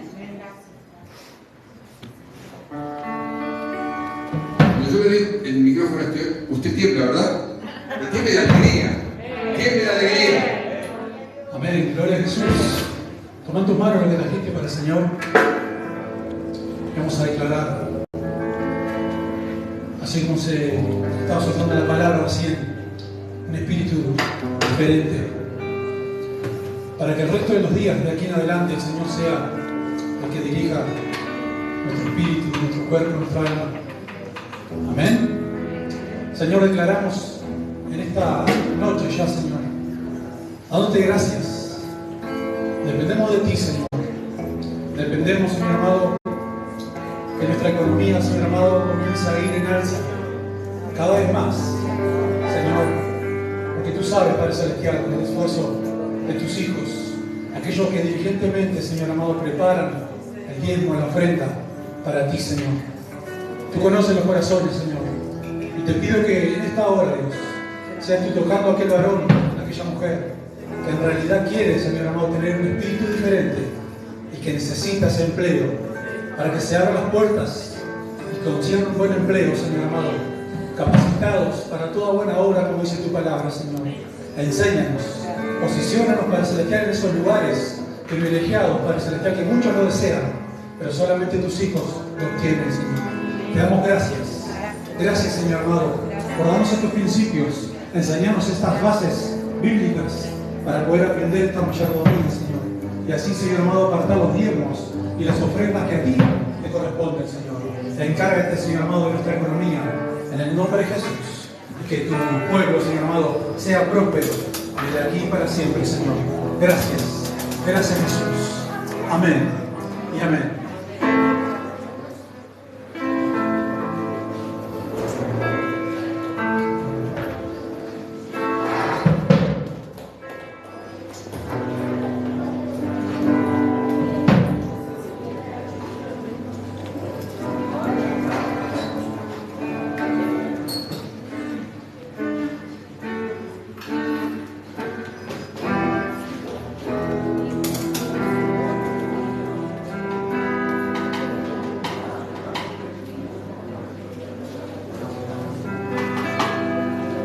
Cuando yo le doy el micrófono a usted tiembla, ¿verdad? Tiemble de alegría. Tiemble de alegría. Amén. Gloria a Jesús. Toma en tus manos lo que trajiste para el Señor. Vamos a declarar. Así como se estaba soltando la palabra recién. Un espíritu diferente. Para que el resto de los días, de aquí en adelante, el Señor sea el que dirija nuestro espíritu, nuestro cuerpo, nuestra alma. Amén. Señor, declaramos en esta noche ya, Señor, dándote gracias. Dependemos de ti, Señor. Dependemos, Señor amado, que nuestra economía, Señor amado, comience a ir en alza cada vez más, Señor, porque tú sabes, Padre Celestial, con el esfuerzo de tus hijos, aquellos que diligentemente, Señor amado, preparan el diezmo, la ofrenda para ti, Señor. Tú conoces los corazones, Señor, y te pido que en esta hora, Dios, seas tú tocando a aquel varón, a aquella mujer, que en realidad quiere, Señor amado, tener un espíritu diferente y que necesita ese empleo para que se abran las puertas y consigan un buen empleo, Señor amado, capacitado capacitados para toda buena obra, como dice tu palabra, Señor. Enséñanos, posiciónanos, Padre Celestial, en esos lugares privilegiados, Padre Celestial, que muchos lo desean, pero solamente tus hijos lo obtienen, Señor. Te damos gracias. Gracias, Señor amado, por darnos estos principios, enseñarnos estas bases bíblicas para poder aprender esta mayordomía, Señor. Y así, Señor amado, apartar los diezmos y las ofrendas que a ti te corresponden, Señor. Encárgate, Señor amado, de nuestra economía, en el nombre de Jesús. Y que tu pueblo, Señor amado, sea próspero desde aquí para siempre, Señor. Gracias. Gracias, Jesús. Amén y amén.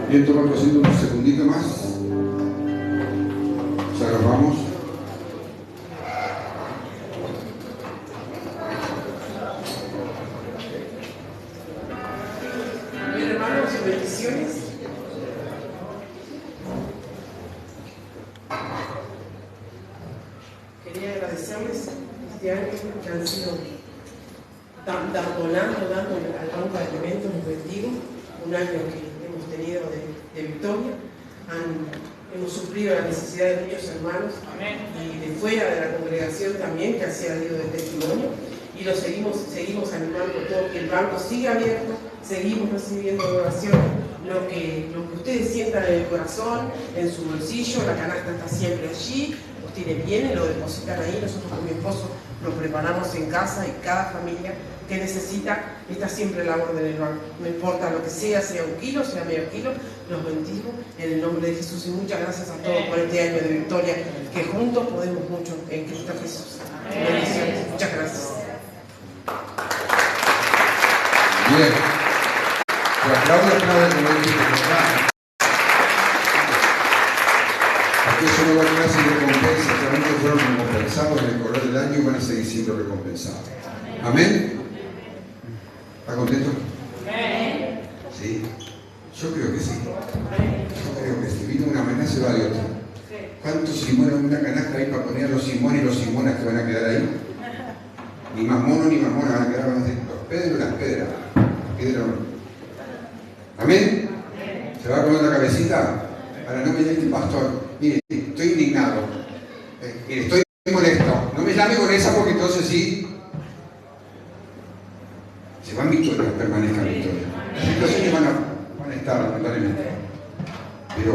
Bien, toma haciendo un segundito más. Ya nos vamos. Bien, hermanos, bendiciones. Quería agradecerles este año que han sido dando al Banco de Alimentos, los bendigo. Un año que hemos tenido de victoria. Hemos suplido la necesidad de muchos hermanos. Amén. Y de fuera de la congregación también, que ha sido de testimonio. Y lo seguimos animando todo, que el banco siga abierto, seguimos recibiendo donaciones, lo que ustedes sientan en el corazón, en su bolsillo, la canasta está siempre allí, ustedes vienen, lo depositan ahí, nosotros con mi esposo lo preparamos en casa y cada familia que necesita está siempre a la orden del banco. No importa lo que sea 1 kilo, sea medio kilo, los bendigo en el nombre de Jesús y muchas gracias a todos por este año de victoria, que juntos podemos mucho en Cristo Jesús. Bendiciones, muchas gracias. Bien. Pero Claudia, como dice, porque eso no va a tener sin recompensa, realmente fueron recompensados en el correr del año y van a seguir siendo recompensados. Amén. ¿Está contento? Sí. Yo creo que sí. Yo creo que si vino una mañana se va de otra. ¿Cuántos simones en una canasta hay para poner los simones y los simonas que van a quedar ahí? Ni más monos ni más monas van a quedar, van a ser los pedros y las pedras. Amén. ¿Se va con otra cabecita? Para no me llame pastor. Mire, estoy indignado. Estoy molesto. No me llame con esa porque entonces sí. Se va en victoria, permanezca en victoria. Las situaciones van a estar, lamentablemente. Pero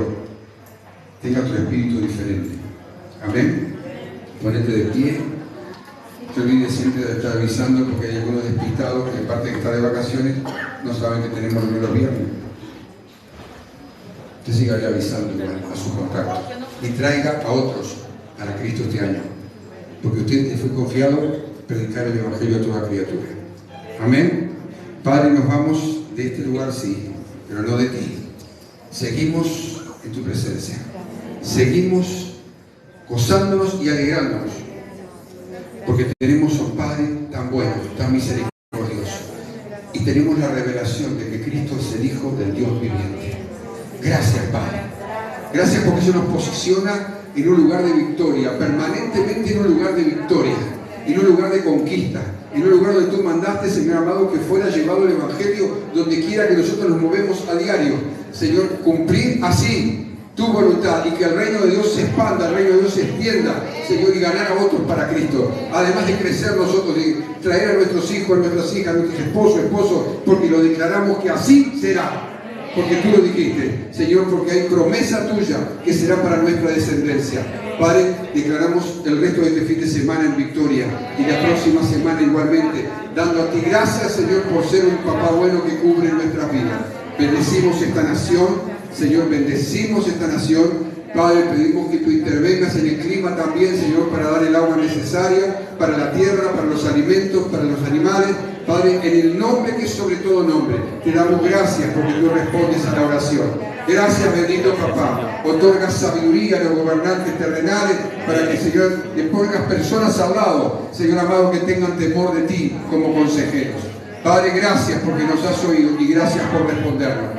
tenga tu espíritu diferente. Amén. Ponete de pie. Yo olvidé siempre de estar avisando porque hay algunos despistados que, aparte que está de vacaciones, no saben que tenemos reunión los viernes. Usted siga avisando a sus contactos y traiga a otros a Cristo este año. Porque usted fue confiado predicar el Evangelio a toda criatura. Amén. Padre, nos vamos de este lugar, sí, pero no de ti. Seguimos en tu presencia. Seguimos gozándonos y alegrándonos. Porque tenemos a un Padre tan bueno, tan misericordioso. Y tenemos la revelación de que Cristo es el Hijo del Dios viviente. Gracias, Padre. Gracias porque eso nos posiciona en un lugar de victoria, permanentemente en un lugar de victoria, en un lugar de conquista, en un lugar donde tú mandaste, Señor amado, que fuera llevado el Evangelio donde quiera que nosotros nos movemos a diario. Señor, cumplir así tu voluntad y que el reino de Dios se expanda, el reino de Dios se extienda, Señor, y ganar a otros para Cristo. Además de crecer nosotros, de traer a nuestros hijos, a nuestras hijas, a nuestros esposos, porque lo declaramos que así será. Porque tú lo dijiste, Señor, porque hay promesa tuya que será para nuestra descendencia. Padre, declaramos el resto de este fin de semana en victoria y la próxima semana igualmente, dando a ti gracias, Señor, por ser un papá bueno que cubre nuestras vidas. Bendecimos esta nación, Señor, bendecimos esta nación Padre, pedimos que tú intervengas en el clima también, Señor, para dar el agua necesaria para la tierra, para los alimentos, para los animales. Padre, en el nombre que es sobre todo nombre, te damos gracias porque tú respondes a la oración. Gracias, bendito Papá. Otorga sabiduría a los gobernantes terrenales para que, Señor, le pongas personas al lado, Señor amado, que tengan temor de ti como consejeros. Padre, gracias porque nos has oído y gracias por respondernos.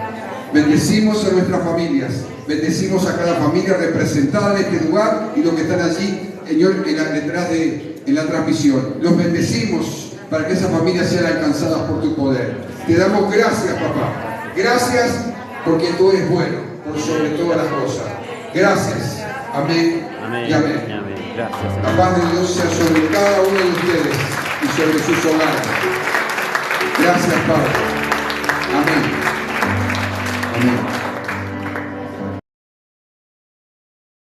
Bendecimos a nuestras familias, bendecimos a cada familia representada en este lugar y los que están allí, Señor, detrás en la transmisión. Los bendecimos para que esas familias sean alcanzadas por tu poder. Te damos gracias, Papá. Gracias porque tú eres bueno por sobre todas las cosas. Gracias. Amén, Amén. y amén. Amén. Gracias. La paz de Dios sea sobre cada uno de ustedes y sobre sus hogares. Gracias, Padre. Amén. Amén.